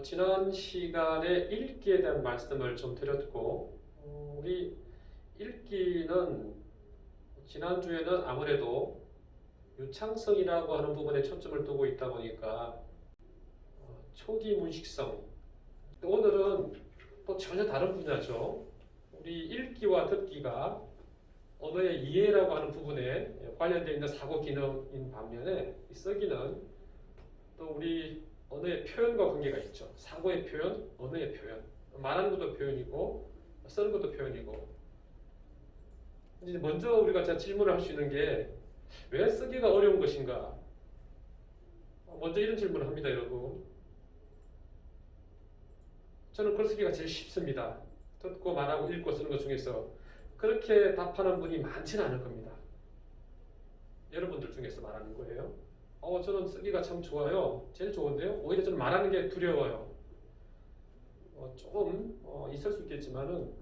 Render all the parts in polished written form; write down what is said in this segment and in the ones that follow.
지난 시간에 읽기에 대한 말씀을 좀 드렸고, 우리 읽기는 지난주에는 아무래도 유창성이라고 하는 부분에 초점을 두고 있다 보니까 초기 문식성, 오늘은 또 전혀 다른 분야죠. 우리 읽기와 듣기가 언어의 이해라고 하는 부분에 관련되어 있는 사고 기능인 반면에 이 쓰기는 또 우리 언어의 표현과 관계가 있죠. 사고의 표현, 언어의 표현. 말하는 것도 표현이고 쓰는 것도 표현이고. 이제 먼저 우리가 질문을 할 수 있는 게 왜 쓰기가 어려운 것인가? 먼저 이런 질문을 합니다, 여러분. 저는 글쓰기가 제일 쉽습니다. 듣고 말하고 읽고 쓰는 것 중에서 그렇게 답하는 분이 많지는 않을 겁니다. 여러분들 중에서 말하는 거예요. 저는 쓰기가 참 좋아요. 제일 좋은데요. 오히려 저는 말하는 게 두려워요. 조금 있을 수 있겠지만은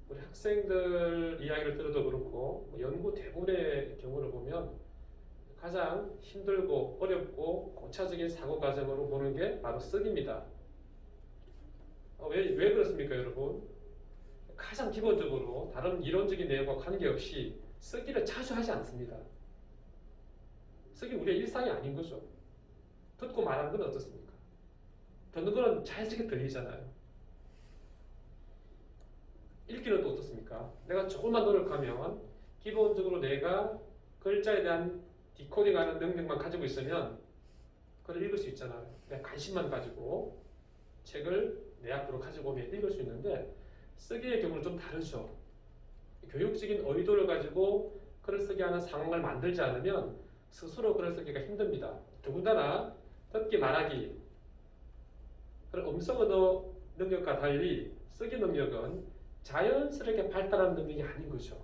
우리 학생들 이야기를 들어도 그렇고 연구 대부분의 경우를 보면 가장 힘들고 어렵고 고차적인 사고 과정으로 보는 게 바로 쓰기입니다. 왜 그렇습니까, 여러분? 가장 기본적으로 다른 이론적인 내용과 관계없이 쓰기를 자주 하지 않습니다. 쓰기 우리의 일상이 아닌 거죠. 듣고 말하는 건 어떻습니까? 듣는 거는 자연스럽게 들리잖아요. 읽기는 또 어떻습니까? 내가 조금만 노력하면 기본적으로 내가 글자에 대한 디코딩하는 능력만 가지고 있으면 그걸 읽을 수 있잖아요. 내가 관심만 가지고 책을 내 앞으로 가지고 오면 읽을 수 있는데 쓰기의 경우는 좀 다르죠. 교육적인 의도를 가지고 글을 쓰게 하는 상황을 만들지 않으면 스스로 글을 쓰기가 힘듭니다. 더군다나 듣기 말하기 그런 음성 언어 능력과 달리 쓰기 능력은 자연스럽게 발달하는 능력이 아닌 거죠.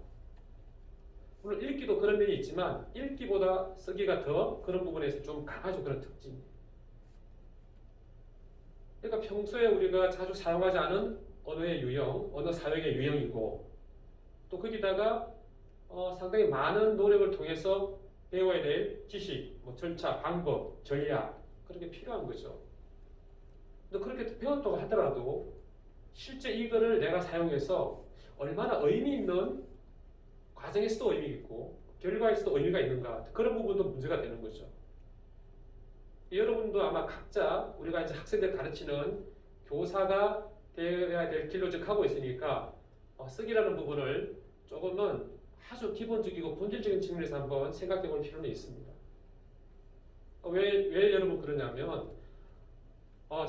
물론 읽기도 그런 면이 있지만 읽기보다 쓰기가 더 그런 부분에서 좀 강하죠. 그런 특징이. 그러니까 평소에 우리가 자주 사용하지 않은 언어의 유형, 언어 사용의 유형이고 또 거기다가 상당히 많은 노력을 통해서 배워야 될 지식, 절차, 방법, 전략 그런 게 필요한 거죠. 근데 그렇게 배웠다고 하더라도 실제 이거를 내가 사용해서 얼마나 의미 있는 과정에서도 의미 있고 결과에서도 의미가 있는가 그런 부분도 문제가 되는 거죠. 여러분도 아마 각자 우리가 이제 학생들 가르치는 교사가 되어야 될 길로 즉 하고 있으니까 쓰기라는 부분을 조금은 아주 기본적이고 본질적인 측면에서 한번 생각해 볼 필요는 있습니다. 왜 여러분 그러냐면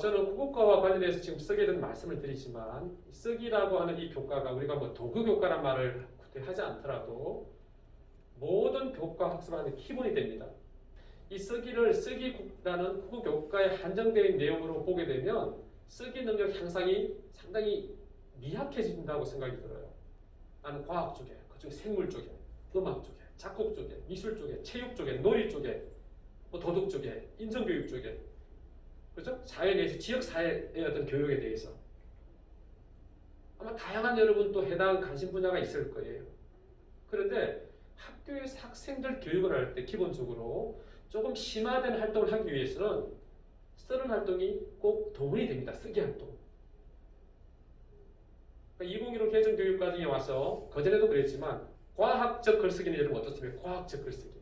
저는 국어과와 관련해서 지금 쓰게 된 말씀을 드리지만 쓰기라고 하는 이 교과가 우리가 도구 교과란 말을 하지 않더라도 모든 교과 학습하는 기본이 됩니다. 이 쓰기라는 국어 교과에 한정된 내용으로 보게 되면 쓰기 능력 향상이 상당히 미약해진다고 생각이 들어요. 나는 과학 쪽에, 그중에 생물 쪽에, 음악 쪽에, 작곡 쪽에, 미술 쪽에, 체육 쪽에, 놀이 쪽에, 도덕 쪽에, 인성교육 쪽에 그렇죠? 사회에 대해서 지역사회의 어떤 교육에 대해서 아마 다양한 여러분 또 해당 관심 분야가 있을 거예요. 그런데 학교에서 학생들 교육을 할 때 기본적으로 조금 심화된 활동을 하기 위해서는 쓰는 활동이 꼭 동원이 됩니다. 쓰기 활동. 그러니까 2015 개정교육과정에 와서 그전에도 그랬지만 과학적 글쓰기는 여러분 어떻습니까? 과학적 글쓰기.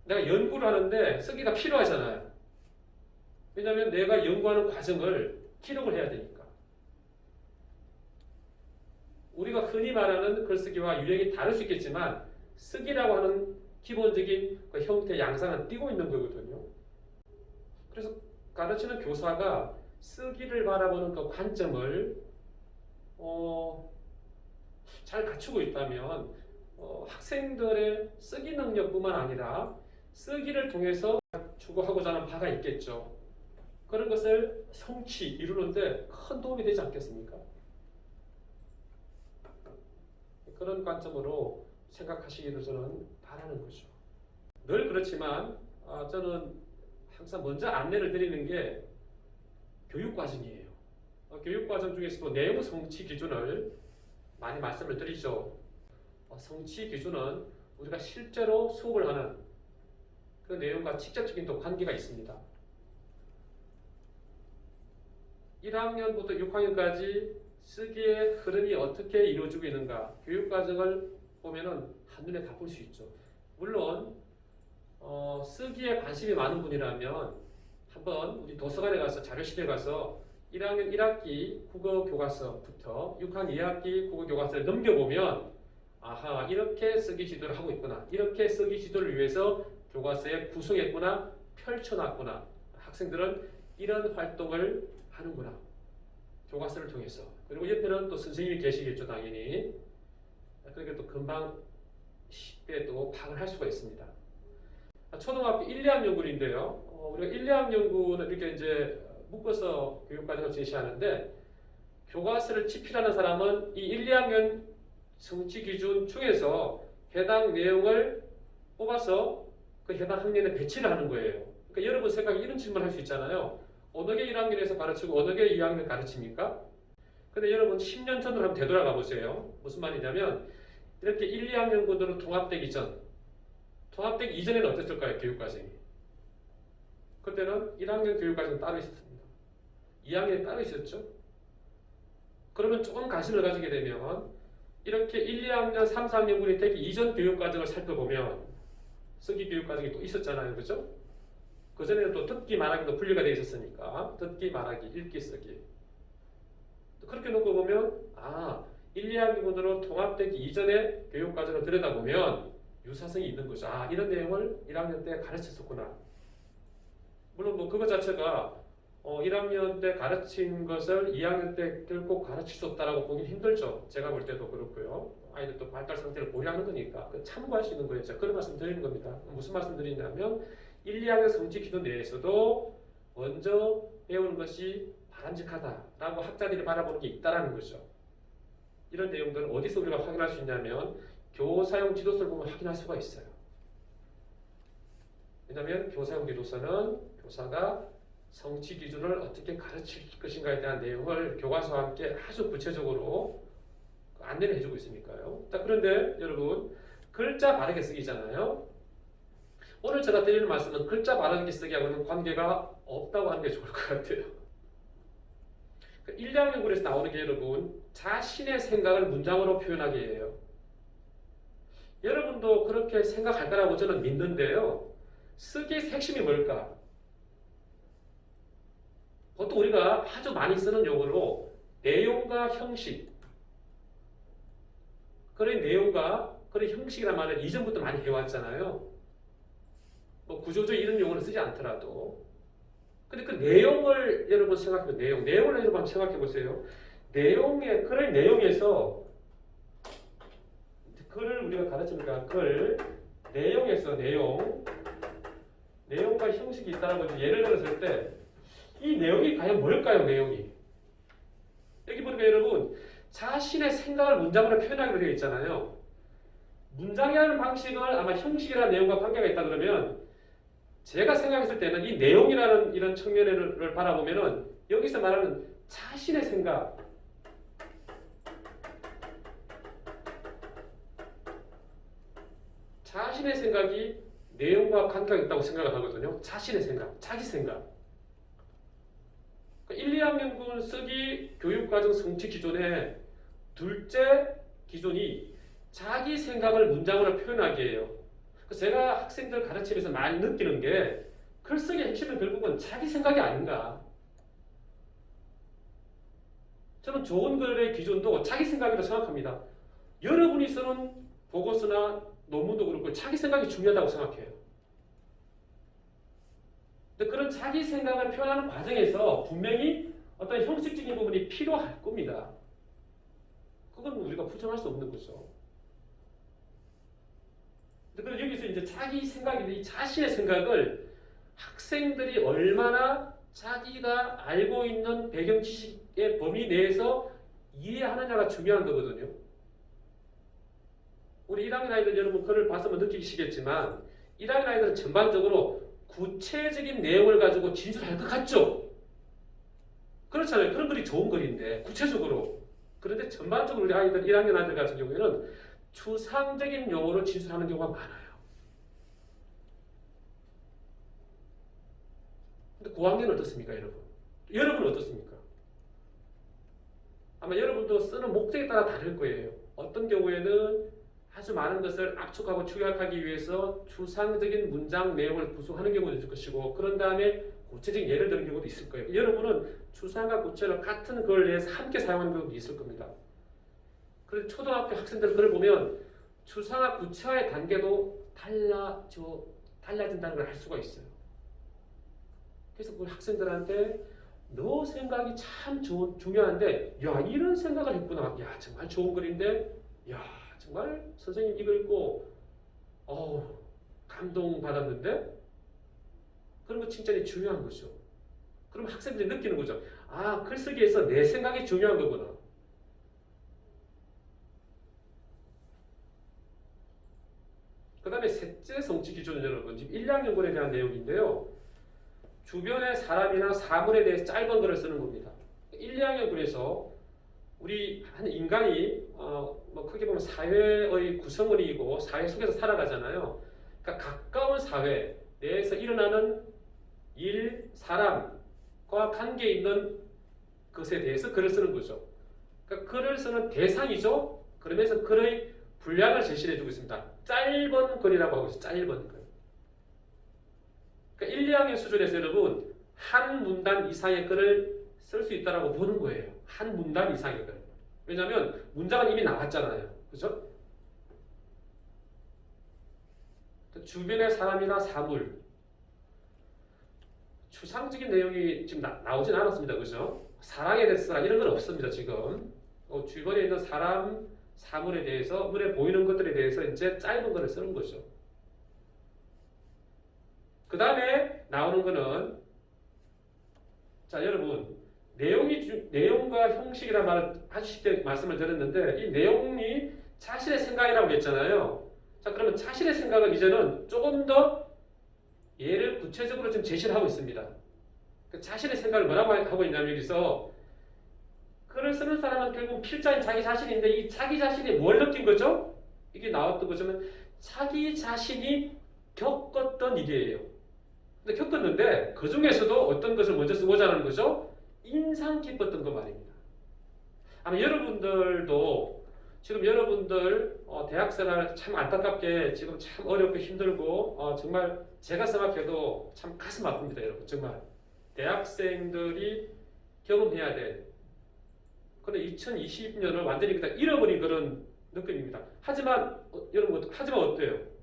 내가 연구를 하는데 쓰기가 필요하잖아요. 왜냐하면 내가 연구하는 과정을 기록을 해야 되니까. 우리가 흔히 말하는 글쓰기와 유형이 다를 수 있겠지만 쓰기라고 하는 기본적인 그 형태, 양상은 띄고 있는 거거든요. 그래서 가르치는 교사가 쓰기를 바라보는 그 관점을 잘 갖추고 있다면 학생들의 쓰기 능력뿐만 아니라 쓰기를 통해서 추구하고자 하는 바가 있겠죠. 그런 것을 이루는데 큰 도움이 되지 않겠습니까? 그런 관점으로 생각하시기를 저는 바라는 거죠. 늘 그렇지만 저는 항상 먼저 안내를 드리는 게 교육과정이에요. 교육과정 중에서도 내용 성취 기준을 많이 말씀을 드리죠. 성취 기준은 우리가 실제로 수업을 하는 그 내용과 직접적인 또 관계가 있습니다. 1학년부터 6학년까지 쓰기의 흐름이 어떻게 이루어지고 있는가, 교육과정을 보면은 한눈에 다 볼 수 있죠. 물론 쓰기에 관심이 많은 분이라면 한번 우리 도서관에 가서 자료실에 가서 1학년 1학기 국어 교과서부터 6학년 2학기 국어 교과서를 넘겨보면 아하, 이렇게 쓰기 지도를 하고 있구나, 이렇게 쓰기 지도를 위해서 교과서에 구성했구나, 펼쳐놨구나, 학생들은 이런 활동을 하는구나, 교과서를 통해서. 그리고 옆에는 또 선생님이 계시겠죠, 당연히. 그러니까 또 금방 쉽게 또 파악을 할 수가 있습니다. 초등학교 1, 2학년 연구인데요. 우리가 1, 2학년 연구는 이렇게 이제 묶어서 교육과정을 제시하는데, 교과서를 집필하는 사람은 이 1, 2학년 성취 기준 중에서 해당 내용을 뽑아서 그 해당 학년에 배치를 하는 거예요. 그러니까 여러분 생각에 이런 질문을 할 수 있잖아요. 어느 게 1학년에서 가르치고 어느 게 2학년 가르칩니까? 근데 여러분 10년 전으로 한번 되돌아가 보세요. 무슨 말이냐면 이렇게 1, 2학년군으로 통합되기 전, 통합되기 이전에는 어땠을까요? 교육과정이. 그때는 1학년 교육과정이 따로 있었습니다. 2학년이 따로 있었죠. 그러면 조금 관심을 가지게 되면 이렇게 1, 2학년, 3, 4학년군이 되기 이전 교육과정을 살펴보면 쓰기 교육과정이 또 있었잖아요. 그죠? 그전에는 또 듣기, 말하기도 분리가 되어 있었으니까 듣기, 말하기, 읽기, 쓰기. 그렇게 놓고 보면 1, 2학년군으로 통합되기 이전에 교육과정을 들여다보면 유사성이 있는 거죠. 이런 내용을 1학년 때 가르쳤었구나. 물론 뭐 그것 자체가 1학년 때 가르친 것을 2학년 때 결국 가르칠 수 없다라고 보기 힘들죠. 제가 볼 때도 그렇고요. 아이들 또 발달 상태를 고려하는 거니까 참고할 수 있는 거예요. 제가 그런 말씀 드리는 겁니다. 무슨 말씀 드리냐면 1, 2학년 성취 기준 내에서도 먼저 배우는 것이 바람직하다라고 학자들이 바라보는 게 있다라는 거죠. 이런 내용들은 어디서 우리가 확인할 수 있냐면 교사용 지도서를 보면 확인할 수가 있어요. 왜냐하면 교사용 지도서는 교사가 성취 기준을 어떻게 가르칠 것인가에 대한 내용을 교과서와 함께 아주 구체적으로 안내를 해주고 있으니까요. 그런데 여러분, 글자 바르게 쓰기잖아요. 오늘 제가 드리는 말씀은 글자 바르게 쓰기하고는 관계가 없다고 하는 게 좋을 것 같아요. 1, 2학년 글에서 나오는 게 여러분, 자신의 생각을 문장으로 표현하게 해요. 여러분도 그렇게 생각할 거라고 저는 믿는데요. 쓰기의 핵심이 뭘까? 보통 우리가 아주 많이 쓰는 용어로 내용과 형식, 그런 내용과 그런 형식이란 말을 이전부터 많이 해왔잖아요. 뭐 구조적 이런 용어를 쓰지 않더라도. 근데 그 내용을 여러분 생각해보세요. 내용을 여러분 생각해 보세요. 그런 내용에서 글을 우리가 가르치니까 내용에서 내용과 형식이 있다는 거지. 예를 들었을 때 이 내용이 과연 뭘까요? 내용이 여기 보니까 여러분 자신의 생각을 문장으로 표현하기로 되어 있잖아요. 문장이라는 방식을 아마 형식이라는 내용과 관계가 있다 그러면 제가 생각했을 때는 이 내용이라는 이런 측면을 바라보면은 여기서 말하는 자신의 생각, 자신의 생각이 내용과 관계가 있다고 생각을 하거든요. 자신의 생각, 자기 생각. 1, 2학년군 쓰기 교육과정 성취 기존의 둘째 기존이 자기 생각을 문장으로 표현하기예요. 제가 학생들 가르치면서 많이 느끼는 게 글쓰기의 핵심은 결국은 자기 생각이 아닌가. 저는 좋은 글의 기준도 자기 생각이라고 생각합니다. 여러분이 쓰는 보고서나 논문도 그렇고 자기 생각이 중요하다고 생각해요. 근데 그런 자기 생각을 표현하는 과정에서 분명히 어떤 형식적인 부분이 필요할 겁니다. 그건 우리가 부정할 수 없는 거죠. 근데 여기서 이제 자기 생각인데 이 자신의 생각을 학생들이 얼마나 자기가 알고 있는 배경 지식의 범위 내에서 이해하느냐가 중요한 거거든요. 우리 1학년 아이들 여러분 글을 봤으면 느끼시겠지만 1학년 아이들은 전반적으로 구체적인 내용을 가지고 진술할 것 같죠? 그렇잖아요. 그런 글이 좋은 글인데 구체적으로. 그런데 전반적으로 우리 아이들 1학년 아이들 같은 경우에는 추상적인 용어로 진술하는 경우가 많아요. 근데 고학년은 어떻습니까, 여러분? 여러분은 어떻습니까? 아마 여러분도 쓰는 목적에 따라 다를 거예요. 어떤 경우에는 아주 많은 것을 압축하고 축약하기 위해서 추상적인 문장 내용을 구성하는 경우도 있을 것이고, 그런 다음에 구체적인 예를 드는 경우도 있을 거예요. 여러분은 추상과 구체를 같은 걸 내서 함께 사용하는 경우도 있을 겁니다. 그래서 초등학교 학생들 글을 보면 추상화 구체화의 단계도 달라진다는 걸 알 수가 있어요. 그래서 그 학생들한테 너 생각이 참 중요한데, 야, 이런 생각을 했구나. 야, 정말 좋은 글인데, 야, 정말 선생님 이거 읽고 감동받았는데, 그런 거 칭찬이 중요한 거죠. 그럼 학생들이 느끼는 거죠. 아, 글쓰기에서 내 생각이 중요한 거구나. 그 다음에 셋째 성취 기준은 여러분, 지금 일량연구에 대한 내용인데요. 주변의 사람이나 사물에 대해서 짧은 글을 쓰는 겁니다. 일량연구에서 우리 한 인간이 뭐 크게 보면 사회의 구성원이고 사회 속에서 살아가잖아요. 그러니까 가까운 사회 내에서 일어나는 일, 사람과 관계 있는 것에 대해서 글을 쓰는 거죠. 그러니까 글을 쓰는 대상이죠. 그러면서 글의 분량을 제시해 주고 있습니다. 짧은 글이라고 하고 있어요. 짧은 글. 그러니까 1, 2학년 수준에서 여러분 한 문단 이상의 글을 쓸 수 있다고 보는 거예요. 한 문단 이상의 글. 왜냐하면 문장은 이미 나왔잖아요. 그죠? 주변의 사람이나 사물, 추상적인 내용이 지금 나오진 않았습니다. 그죠? 사랑에 대해서 이런 건 없습니다. 지금 주변에 있는 사람, 사물에 대해서, 눈에 보이는 것들에 대해서 이제 짧은 거를 쓰는 거죠. 그 다음에 나오는 거는, 자, 여러분, 내용과 형식이라는 말을 아주 쉽게 말씀을 드렸는데, 이 내용이 자신의 생각이라고 했잖아요. 자, 그러면 자신의 생각을 이제는 조금 더 예를 구체적으로 좀 제시를 하고 있습니다. 자신의 생각을 뭐라고 하고 있냐면, 여기서 글을 쓰는 사람은 결국 필자인 자기 자신인데, 이 자기 자신이 뭘 느낀 거죠? 이게 나왔던 거죠. 자기 자신이 겪었던 일이에요. 근데 겪었는데 그 중에서도 어떤 것을 먼저 쓰고자 하는 거죠? 인상 깊었던 거 말입니다. 아마 여러분들도 지금 여러분들 대학생활 참 안타깝게 지금 참 어렵고 힘들고 정말 제가 생각해도 참 가슴 아픕니다. 여러분 정말 대학생들이 경험해야 될 그런 2020년을 완전히 그냥 잃어버린 그런 느낌입니다. 하지만 여러분 하지만 어때요?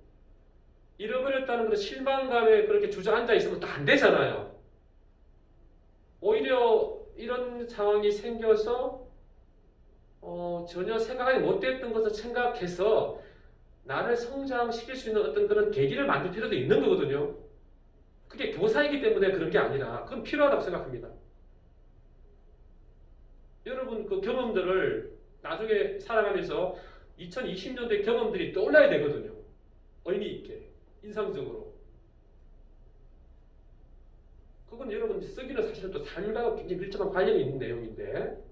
잃어버렸다는 그런 실망감에 그렇게 주저앉아 있으면 또 안 되잖아요. 오히려 이런 상황이 생겨서 전혀 생각하지 못했던 것을 생각해서 나를 성장시킬 수 있는 어떤 그런 계기를 만들 필요도 있는 거거든요. 그게 교사이기 때문에 그런 게 아니라 그건 필요하다고 생각합니다. 여러분 그 경험들을 나중에 살아가면서 2020년도의 경험들이 떠올라야 되거든요. 의미 있게, 인상적으로. 그건 여러분 쓰기는 사실은 또 삶과 굉장히 밀접한 관련이 있는 내용인데,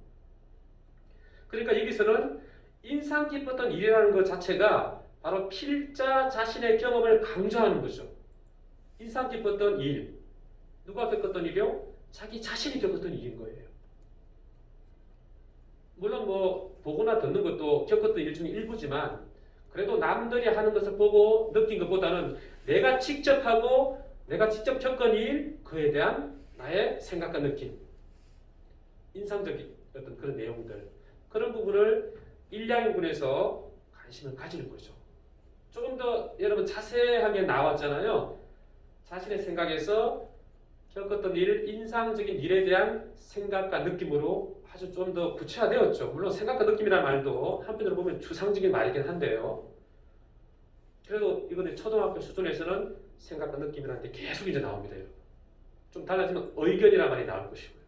그러니까 여기서는 인상 깊었던 일이라는 것 자체가 바로 필자 자신의 경험을 강조하는 거죠. 인상 깊었던 일. 누가 겪었던 일이요? 자기 자신이 겪었던 일인 거예요. 물론 뭐 보거나 듣는 것도 겪었던 일 중에 일부지만 그래도 남들이 하는 것을 보고 느낀 것보다는 내가 직접 하고 내가 직접 겪은 일, 그에 대한 나의 생각과 느낌, 인상적인 어떤 그런 내용들, 그런 부분을 일량인군에서 관심을 가지는 거죠. 조금 더 여러분 자세하게 나왔잖아요. 자신의 생각에서 겪었던 일, 인상적인 일에 대한 생각과 느낌으로 아주 좀 더 구체화되었죠. 물론 생각과 느낌이라는 말도 한편으로 보면 추상적인 말이긴 한데요. 그래도 이번에 초등학교 수준에서는 생각과 느낌이라는 게 계속 이제 나옵니다. 여러분. 좀 달라지면 의견이라는 말이 나올 것이고요.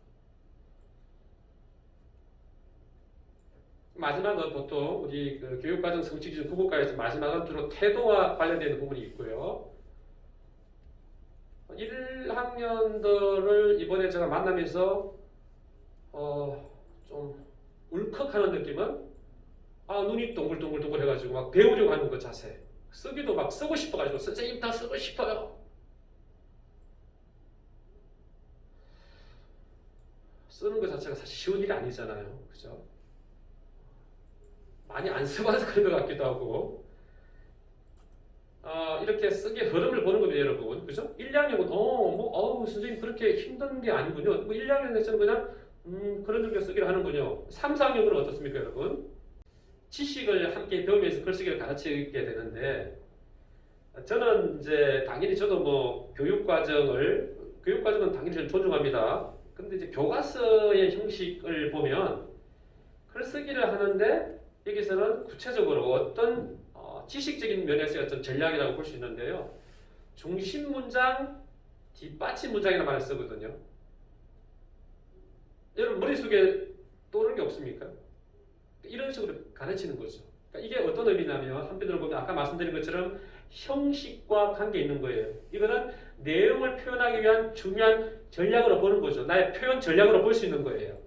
마지막은 보통 우리 그 교육과정 성취기준 국어과에서 마지막은 주로 태도와 관련되는 부분이 있고요. 1학년들을 이번에 제가 만나면서 좀 울컥하는 느낌은 눈이 동글동글 해가지고 막 배우려고 하는 그 자세, 쓰기도 막 쓰고 싶어가지고 선생님 다 쓰고 싶어요. 쓰는 것 자체가 사실 쉬운 일이 아니잖아요. 그죠? 많이 안 써봐서 그런 것 같기도 하고 이렇게 쓰기 흐름을 보는 거죠, 여러분. 그죠? 1, 2학년은 선생님 그렇게 힘든 게 아니군요. 뭐 1, 2학년에서는 그냥 그런 정도 쓰기를 하는군요. 3, 4학년은 어떻습니까, 여러분? 지식을 함께 배우면서 글쓰기를 가르치게 되는데 저는 이제 당연히 저도 뭐 교육과정은 당연히 저는 존중합니다. 근데 이제 교과서의 형식을 보면 글쓰기를 하는데 여기서는 구체적으로 어떤 지식적인 면에서의 어떤 전략이라고 볼 수 있는데요. 중심 문장, 뒷받침 문장이라는 말을 쓰거든요. 여러분 머릿속에 떠오르는 게 없습니까? 이런 식으로 가르치는 거죠. 그러니까 이게 어떤 의미냐면 한편으로 보면 아까 말씀드린 것처럼 형식과 관계 있는 거예요. 이거는 내용을 표현하기 위한 중요한 전략으로 보는 거죠. 나의 표현 전략으로 볼 수 있는 거예요.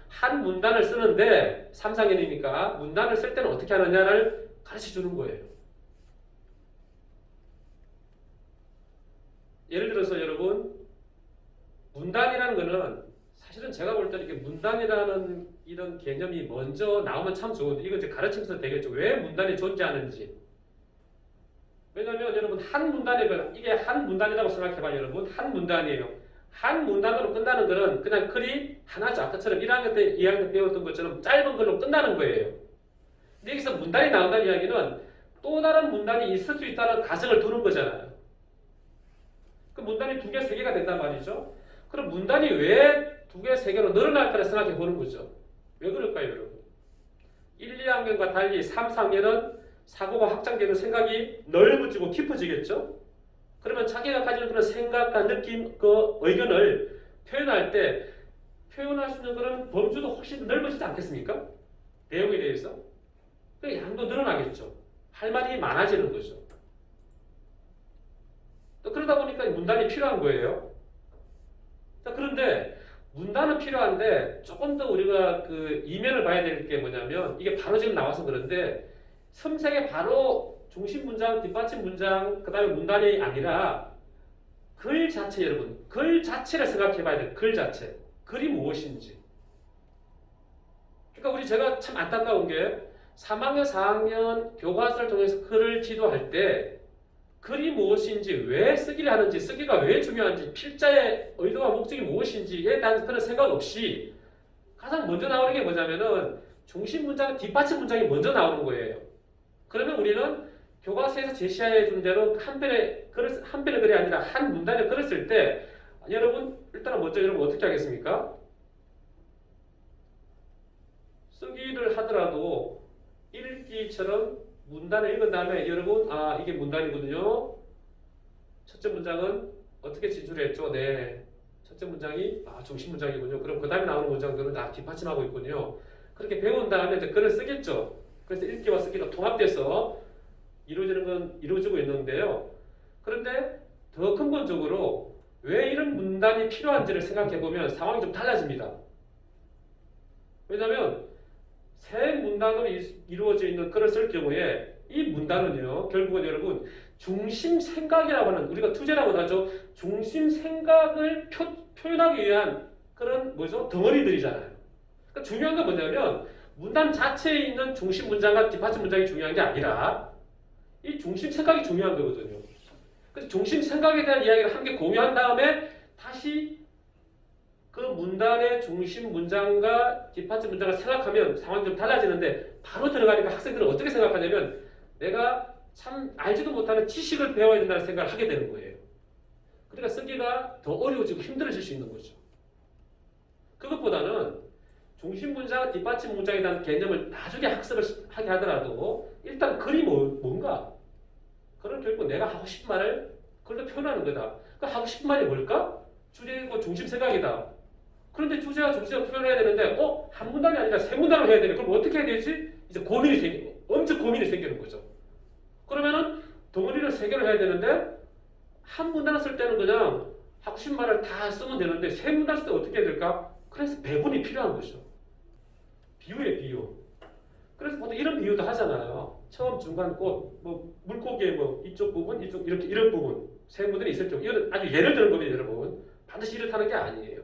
한 문단을 쓰는데 3, 4년이니까 문단을 쓸 때는 어떻게 하느냐를 가르쳐 주는 거예요. 예를 들어서 여러분 문단이라는 거는 사실은 제가 볼 때는 이렇게 문단이라는 이런 개념이 먼저 나오면 참 좋은데 이거 이제 가르치면서 되겠죠. 왜 문단이 존재하는지. 왜냐하면 여러분 한 문단이거나 이게 한 문단이라고 생각해봐요. 여러분 한 문단이에요. 한 문단으로 끝나는 거는 그냥 글이 하나죠. 아까처럼 1학년 때 2학년 때 배웠던 것처럼 짧은 글로 끝나는 거예요. 근데 여기서 문단이 나온다는 이야기는 또 다른 문단이 있을 수 있다는 가정을 두는 거잖아요. 그 문단이 2개, 3개가 된단 말이죠. 그럼 문단이 왜 2개, 3개로 늘어날까를 생각해 보는 거죠. 왜 그럴까요, 여러분? 1, 2학년과 달리 3, 4학년은 사고가 확장되는 생각이 넓어지고 깊어지겠죠? 그러면 자기가 가지는 그런 생각과 느낌, 그 의견을 표현할 때 표현할 수 있는 그런 범주도 훨씬 넓어지지 않겠습니까? 내용에 대해서. 그 양도 늘어나겠죠. 할 말이 많아지는 거죠. 또 그러다 보니까 문단이 필요한 거예요. 자, 그런데 문단은 필요한데 조금 더 우리가 그 이면을 봐야 될 게 뭐냐면 이게 바로 지금 나와서 그런데 섬세하게 바로 중심 문장, 뒷받침 문장, 그 다음에 문단이 아니라 글 자체 여러분, 글 자체를 생각해 봐야 돼요. 글 자체. 글이 무엇인지. 그러니까 제가 참 안타까운 게 3학년, 4학년 교과서를 통해서 글을 지도할 때 글이 무엇인지, 왜 쓰기를 하는지, 쓰기가 왜 중요한지, 필자의 의도와 목적이 무엇인지에 대한 그런 생각 없이 가장 먼저 나오는 게 뭐냐면은 중심 문장, 뒷받침 문장이 먼저 나오는 거예요. 그러면 우리는 교과서에서 제시해 준 대로 한 편의 글이 아니라 한 문단의 글을 쓸 때 여러분 일단은 먼저 여러분 어떻게 하겠습니까? 쓰기를 하더라도 읽기처럼 문단을 읽은 다음에 여러분 이게 문단이거든요. 첫째 문장은 어떻게 진술했죠? 네. 첫째 문장이 중심 문장이군요. 그럼 그 다음에 나오는 문장들은 다 뒷받침하고 있군요. 그렇게 배운 다음에 이제 글을 쓰겠죠. 그래서 읽기와 쓰기가 통합돼서 이루어지고 있는데요. 그런데 더 근본적으로 왜 이런 문단이 필요한지를 생각해 보면 상황이 좀 달라집니다. 왜냐하면 세 문단으로 이루어져 있는 글을 쓸 경우에 이 문단은요, 결국은 여러분 중심 생각이라고 하는 우리가 투제라고 하죠. 중심 생각을 표현하기 위한 그런 덩어리들이잖아요. 그러니까 중요한 건 뭐냐면 문단 자체에 있는 중심 문장과 뒷받침 문장이 중요한 게 아니라 이 중심 생각이 중요한 거거든요. 그래서 중심 생각에 대한 이야기를 함께 공유한 다음에 다시 그 문단의 중심 문장과 뒷받침 문장을 생각하면 상황이 좀 달라지는데 바로 들어가니까 학생들은 어떻게 생각하냐면 내가 참 알지도 못하는 지식을 배워야 된다는 생각을 하게 되는 거예요. 그러니까 쓰기가 더 어려워지고 힘들어질 수 있는 거죠. 그것보다는 중심 문장, 뒷받침 문장에 대한 개념을 나중에 학습을 하게 하더라도 일단 글이 뭔가 그런 결국 내가 하고 싶은 말을 글로 표현하는 거다. 그 하고 싶은 말이 뭘까? 주제고 중심 생각이다. 그런데 주제와 중심을 표현해야 되는데 한 문단이 아니라 세 문단을 해야 되네. 그럼 어떻게 해야 되지? 이제 엄청 고민이 생기는 거죠. 그러면은 덩어리를 세 개를 해야 되는데 한 문단을 쓸 때는 그냥 하고 싶은 말을 다 쓰면 되는데 세 문단을 쓸 때 어떻게 해야 될까? 그래서 배분이 필요한 거죠. 비유예요, 비유. 그래서 보통 이런 비유도 하잖아요. 처음, 중간, 끝, 물고기의 이쪽 부분, 이런 부분, 세 문단이 있을 경우, 이건 아주 예를 드는 겁니다, 여러분. 반드시 이렇다는 게 아니에요.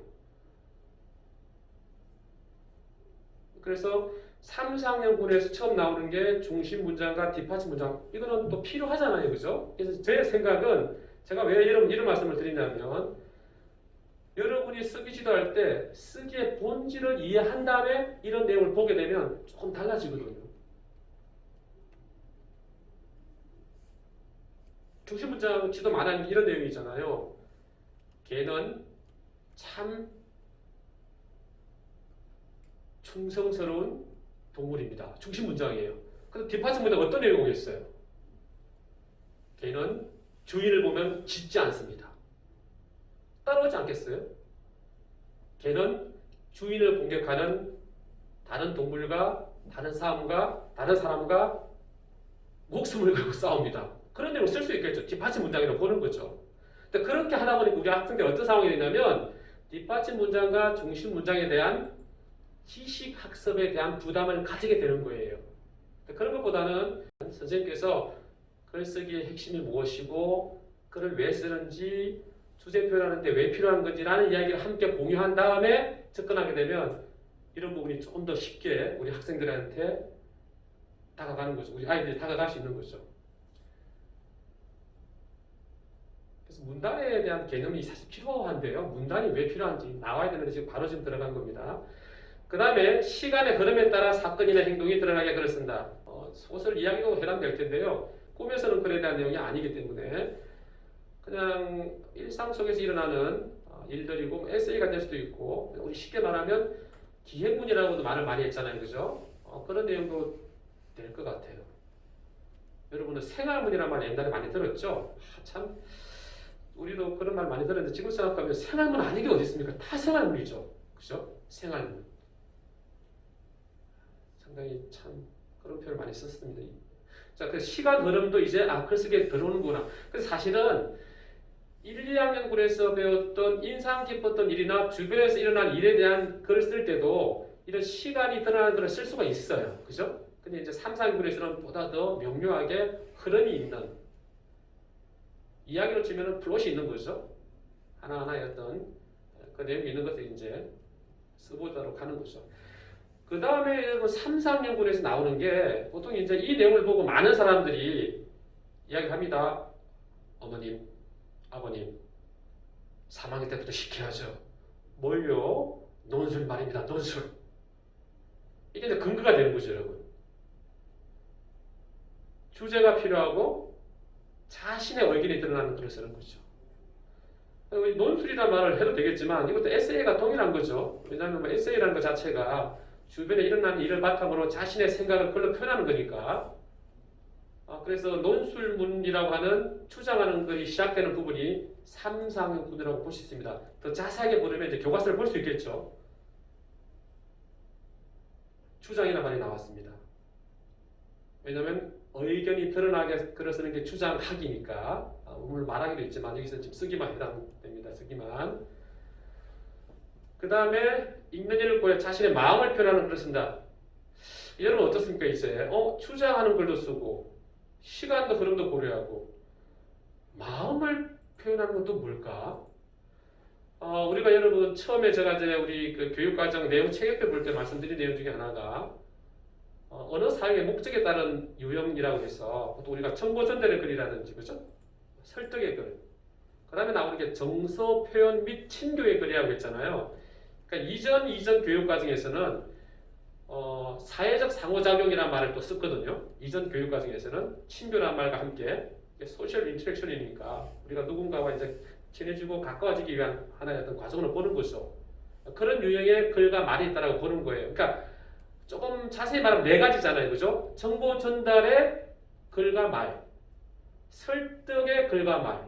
그래서 3, 4학년군에서 처음 나오는 게 중심 문장과 뒷받침 문장. 이거는 또 필요하잖아요. 그죠? 그래서 제 생각은 제가 왜 이런 말씀을 드리냐면 여러분이 쓰기 지도할 때 쓰기의 본질을 이해한 다음에 이런 내용을 보게 되면 조금 달라지거든요. 중심 문장 지도 말하는 이런 내용이잖아요. 걔는 참 충성스러운 동물입니다. 중심 문장이에요. 그래서 뒷받침 문장 어떤 내용이 오겠어요? 걔는 주인을 보면 짖지 않습니다. 따라오지 않겠어요? 걔는 주인을 공격하는 다른 동물과 다른 사람과 목숨을 걸고 싸웁니다. 그런 내용을 쓸 수 있겠죠. 뒷받침 문장이라고 보는 거죠. 근데 그렇게 하다 보니까 우리 학생들 어떤 상황이 되냐면 뒷받침 문장과 중심 문장에 대한 지식 학습에 대한 부담을 가지게 되는 거예요. 그런 것보다는 선생님께서 글쓰기의 핵심이 무엇이고 글을 왜 쓰는지 주제 표현하는데 왜 필요한 건지라는 이야기를 함께 공유한 다음에 접근하게 되면 이런 부분이 조금 더 쉽게 우리 학생들한테 다가가는 거죠. 우리 아이들이 다가갈 수 있는 거죠. 그래서 문단에 대한 개념이 사실 필요한데요. 문단이 왜 필요한지 나와야 되는데 지금 바로 들어간 겁니다. 그 다음에 시간의 흐름에 따라 사건이나 행동이 드러나게 글을 쓴다. 소설 이야기도 해당될 텐데요. 꿈에서는 글에 대한 내용이 아니기 때문에 그냥 일상 속에서 일어나는 일들이고 에세이가 될 수도 있고 우리 쉽게 말하면 기행문이라고도 말을 많이 했잖아요. 그죠? 그런 내용도 될 것 같아요. 여러분은 생활문이라는 말 옛날에 많이 들었죠? 참 우리도 그런 말 많이 들었는데 지금 생각하면 생활문 아닌 게 어디 있습니까? 다 생활문이죠. 그죠? 생활문. 상당히 참 그런 표현을 많이 썼습니다. 자, 그 시간 흐름도 이제 글쓰기에 들어오는구나. 그래서 사실은 1, 2학년군에서 배웠던 인상 깊었던 일이나 주변에서 일어난 일에 대한 글을 쓸 때도 이런 시간이 드러나는 글을 쓸 수가 있어요. 그죠? 근데 이제 3, 4학년군에서는 보다 더 명료하게 흐름이 있는 이야기로 치면 플롯이 있는 거죠. 하나하나의 어떤 그 내용이 있는 것을 이제 써보도록 하는 거죠. 그 다음에 여러분 3, 4학년군에서 나오는 게 보통 이제 이 내용을 보고 많은 사람들이 이야기합니다. 어머님, 아버님, 3학년 때부터 시켜야죠. 뭘요? 논술 말입니다. 논술. 이게 이제 근거가 되는 거죠, 여러분. 주제가 필요하고 자신의 의견이 드러나는 글을 쓰는 거죠. 논술이라는 말을 해도 되겠지만 이것도 에세이가 동일한 거죠. 왜냐하면 에세이라는 것 자체가 주변에 일어나는 일을 바탕으로 자신의 생각을 글로 표현하는 거니까. 그래서 논술문이라고 하는 추정하는 글이 시작되는 부분이 3, 4학년군이라고 볼 수 있습니다. 더 자세하게 보려면 이제 교과서를 볼 수 있겠죠. 추정이라는 말이 나왔습니다. 왜냐하면 의견이 드러나게 글을 쓰는 게 추정하기니까 오늘 말하기도 있지만 여기서 지금 쓰기만 해당됩니다. 쓰기만. 그 다음에 읽는 이를 고려 자신의 마음을 표현하는 글을 쓴다. 여러분 어떻습니까? 이제 추정하는 글도 쓰고 시간도 흐름도 고려하고 마음을 표현하는 것도 뭘까? 우리가 여러분 처음에 제가 이제 우리 그 교육과정 내용 체계표 볼 때 말씀드린 내용 중에 하나가 언어 사용의 목적에 따른 유형이라고 해서 보통 우리가 정보전달의 글이라든지 그죠? 설득의 글. 그 다음에 나오는 게 정서 표현 및 친교의 글이라고 했잖아요. 그러니까 이전 교육과정에서는 사회적 상호작용이라는 말을 또 썼거든요. 이전 교육과정에서는 친교라는 말과 함께 소셜 인터랙션이니까 우리가 누군가와 이제 친해지고 가까워지기 위한 하나의 어떤 과정으로 보는 거죠. 그런 유형의 글과 말이 있다고 보는 거예요. 그러니까 조금 자세히 말하면 네 가지잖아요. 그죠? 정보 전달의 글과 말, 설득의 글과 말,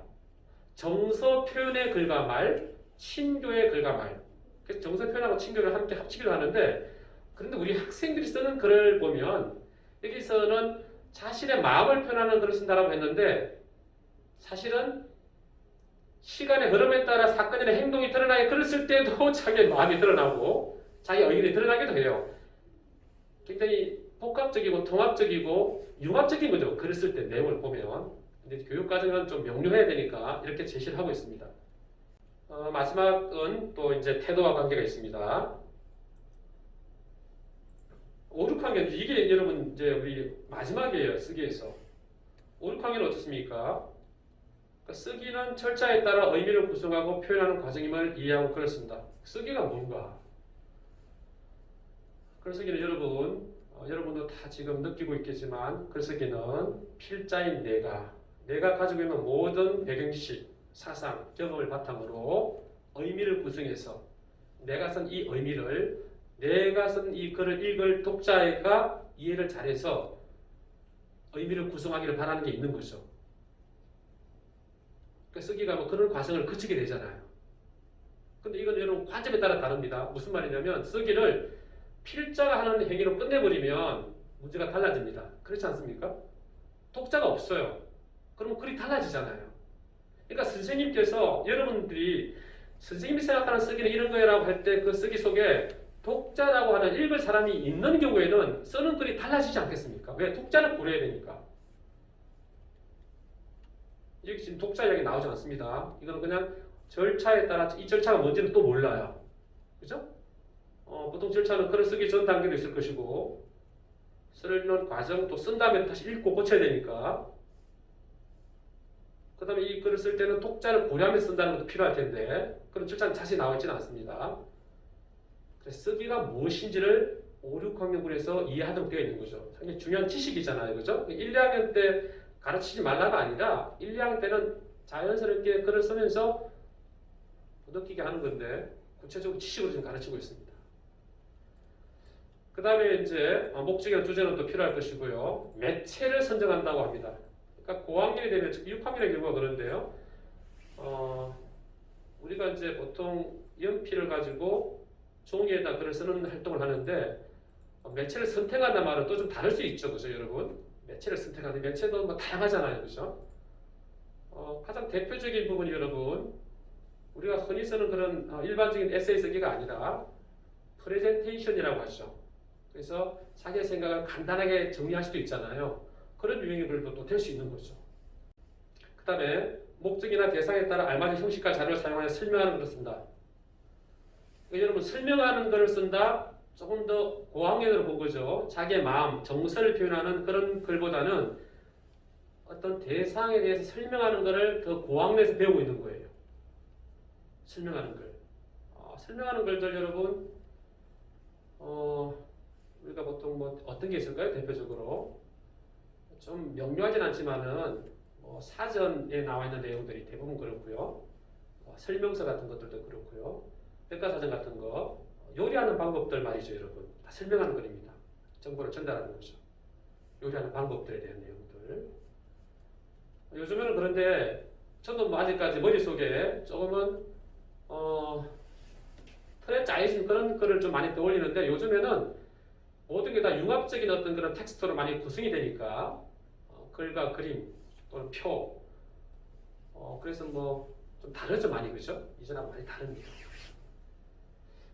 정서 표현의 글과 말, 친교의 글과 말. 그래서 정서 표현하고 친교를 함께 합치기도 하는데 그런데 우리 학생들이 쓰는 글을 보면 여기서는 자신의 마음을 표현하는 글을 쓴다라고 했는데 사실은 시간의 흐름에 따라 사건이나 행동이 드러나게 글을 쓸 때도 자기의 마음이 드러나고 자기 의견이 드러나기도 해요. 굉장히 복합적이고 통합적이고 융합적인 거죠. 글을 쓸 때 내용을 보면. 근데 교육과정은 좀 명료해야 되니까 이렇게 제시를 하고 있습니다. 마지막은 또 이제 태도와 관계가 있습니다. 5, 6학년 이게 여러분 이제 우리 마지막이에요. 쓰기에서. 5, 6학년 어떻습니까? 그러니까 쓰기는 철자에 따라 의미를 구성하고 표현하는 과정임을 이해하고 글을 쓴다. 쓰기가 뭔가? 글쓰기는 여러분도 다 지금 느끼고 있겠지만 글쓰기는 필자인 내가 가지고 있는 모든 배경지식, 사상, 경험을 바탕으로 의미를 구성해서 내가 쓴 이 의미를 내가 쓴 이 글을 읽을 독자가 이해를 잘해서 의미를 구성하기를 바라는 게 있는 거죠. 그러니까 쓰기가 뭐 그런 과정을 거치게 되잖아요. 근데 이건 여러분 관점에 따라 다릅니다. 무슨 말이냐면 쓰기를 필자가 하는 행위로 끝내버리면 문제가 달라집니다. 그렇지 않습니까? 독자가 없어요. 그러면 글이 달라지잖아요. 그러니까 선생님께서 여러분들이 선생님이 생각하는 쓰기는 이런 거라고 할 때 그 쓰기 속에 독자라고 하는 읽을 사람이 있는 경우에는 쓰는 글이 달라지지 않겠습니까? 왜? 독자를 고려해야 되니까. 여기 지금 독자 이야기 나오지 않습니다. 이거는 그냥 절차에 따라 이 절차가 뭔지는 또 몰라요. 그죠? 보통 절차는 글을 쓰기 전 단계도 있을 것이고 쓰는 과정 또 쓴 다음에 다시 읽고 고쳐야 되니까 그 다음에 이 글을 쓸 때는 독자를 고려하면서 쓴다는 것도 필요할 텐데 그런 절차는 자세히 나와 있지는 않습니다. 그래서 쓰기가 무엇인지를 5, 6학년군에서 이해하도록 되어 있는 거죠. 상당히 중요한 지식이잖아요. 그죠? 1, 2학년 때 가르치지 말라가 아니라 1, 2학년 때는 자연스럽게 글을 쓰면서 느끼게 하는 건데 구체적으로 지식으로 지금 가르치고 있습니다. 그 다음에 이제 목적이나 주제는 또 필요할 것이고요. 매체를 선정한다고 합니다. 그러니까 고학년이 되면, 특히 6학년의 경우가 그런데요. 우리가 이제 보통 연필을 가지고 종이에다 글을 쓰는 활동을 하는데 매체를 선택한다는 말은 또 좀 다를 수 있죠. 그죠, 여러분? 매체를 선택하는데 매체도 뭐 다양하잖아요. 그죠? 가장 대표적인 부분이 여러분 우리가 흔히 쓰는 그런 일반적인 에세이 쓰기가 아니라 프레젠테이션이라고 하죠. 그래서 자기의 생각을 간단하게 정리할 수도 있잖아요. 그런 유형의 글도 또 될 수 있는 거죠. 그 다음에 목적이나 대상에 따라 알맞은 형식과 자료를 사용하여 설명하는 글을 쓴다. 그러니까 여러분 설명하는 글을 쓴다. 조금 더 고학년으로 본 거죠. 자기의 마음, 정서를 표현하는 그런 글보다는 어떤 대상에 대해서 설명하는 글을 더 고학년에서 배우고 있는 거예요. 설명하는 글. 설명하는 글들 여러분 우리가 보통 뭐 어떤 게 있을까요? 대표적으로 좀 명료하진 않지만은 사전에 나와 있는 내용들이 대부분 그렇고요. 설명서 같은 것들도 그렇고요. 백과사전 같은 거 요리하는 방법들 말이죠, 여러분. 다 설명하는 글입니다. 정보를 전달하는 거죠. 요리하는 방법들에 대한 내용들. 요즘에는 그런데 저도 뭐 아직까지 머릿속에 조금은 틀에 짜여진 그런 글을 좀 많이 떠올리는데 요즘에는 모든 게 다 융합적인 어떤 그런 텍스트로 많이 구성이 되니까 글과 그림 또는 표 그래서 뭐 좀 다르죠 많이 그죠? 이전하고 많이 다릅니다.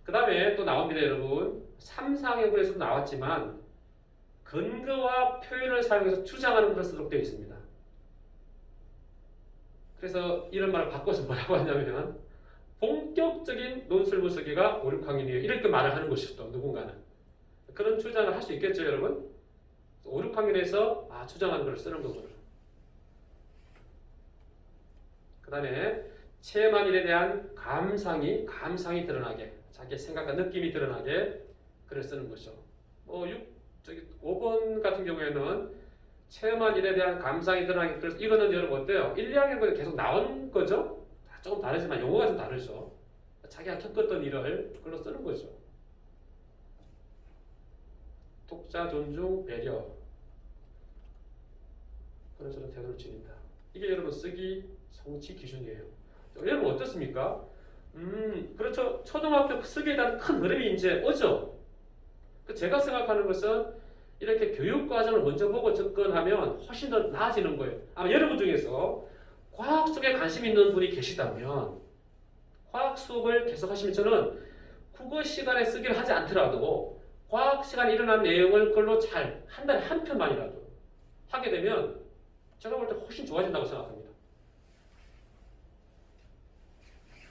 그 다음에 또 나옵니다 여러분 3, 4학년에서도 나왔지만 근거와 표현을 사용해서 주장하는 글을 쓰도록 되어 있습니다. 그래서 이런 말을 바꿔서 뭐라고 하냐면 본격적인 논술부 쓰기가 5, 6학년이에요. 이렇게 말을 하는 것이죠. 또 누군가는. 그런 주장을 할 수 있겠죠, 여러분? 5, 6학년에서 주장하는 걸 쓰는 거구나. 그 다음에 체험한 일에 대한 감상이 드러나게 자기의 생각과 느낌이 드러나게 글을 쓰는 거죠. 5번 같은 경우에는 체험한 일에 대한 감상이 드러나게 그래서 이거는 여러분 어때요? 1, 2학년에 계속 나온 거죠? 조금 다르지만 용어가 좀 다르죠. 자기가 겪었던 일을 글로 쓰는 거죠. 독자 존중, 배려. 그런 태도를 지닌다. 이게 여러분 쓰기 성취 기준이에요. 여러분 어떻습니까? 그렇죠. 초등학교 쓰기에 대한 큰 흐름이 이제 오죠. 제가 생각하는 것은 이렇게 교육 과정을 먼저 보고 접근하면 훨씬 더 나아지는 거예요. 아마 여러분 중에서 과학 쪽에 관심 있는 분이 계시다면 과학 수업을 계속 하시면 저는 국어 시간에 쓰기를 하지 않더라도 과학 시간에 일어난 내용을 글로 잘 한 달에 한 편만이라도 하게 되면 제가 볼 때 훨씬 좋아진다고 생각합니다.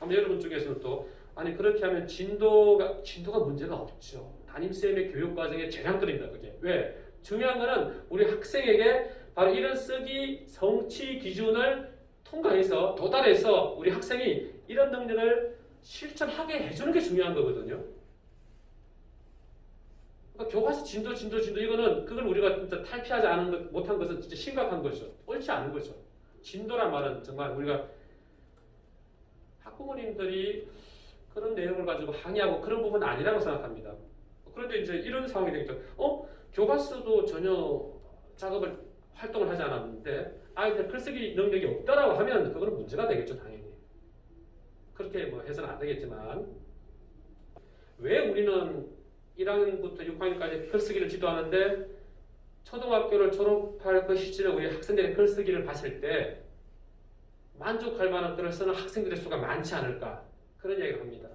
아마 여러분 중에서는 또 아니 그렇게 하면 진도가 문제가 없죠. 담임쌤의 교육 과정의 재량권입니다. 그게 왜? 중요한 거는 우리 학생에게 바로 이런 쓰기 성취 기준을 통과해서 도달해서 우리 학생이 이런 능력을 실천하게 해주는 게 중요한 거거든요. 그러니까 교과서 진도 이거는 그걸 우리가 진짜 탈피하지 못한 것은 진짜 심각한 거죠. 옳지 않은 거죠. 진도란 말은 정말 우리가 학부모님들이 그런 내용을 가지고 항의하고 그런 부분은 아니라고 생각합니다. 그런데 이제 이런 상황이 되겠죠. 교과서도 전혀 활동을 하지 않았는데 아이들 글쓰기 능력이 없다라고 하면 그거는 문제가 되겠죠, 당연히. 그렇게 뭐 해서는 안 되겠지만 왜 우리는 1학년부터 6학년까지 글쓰기를 지도하는데 초등학교를 졸업할 그 시점에 우리 학생들의 글쓰기를 봤을 때 만족할 만한 글을 쓰는 학생들의 수가 많지 않을까 그런 이야기를 합니다.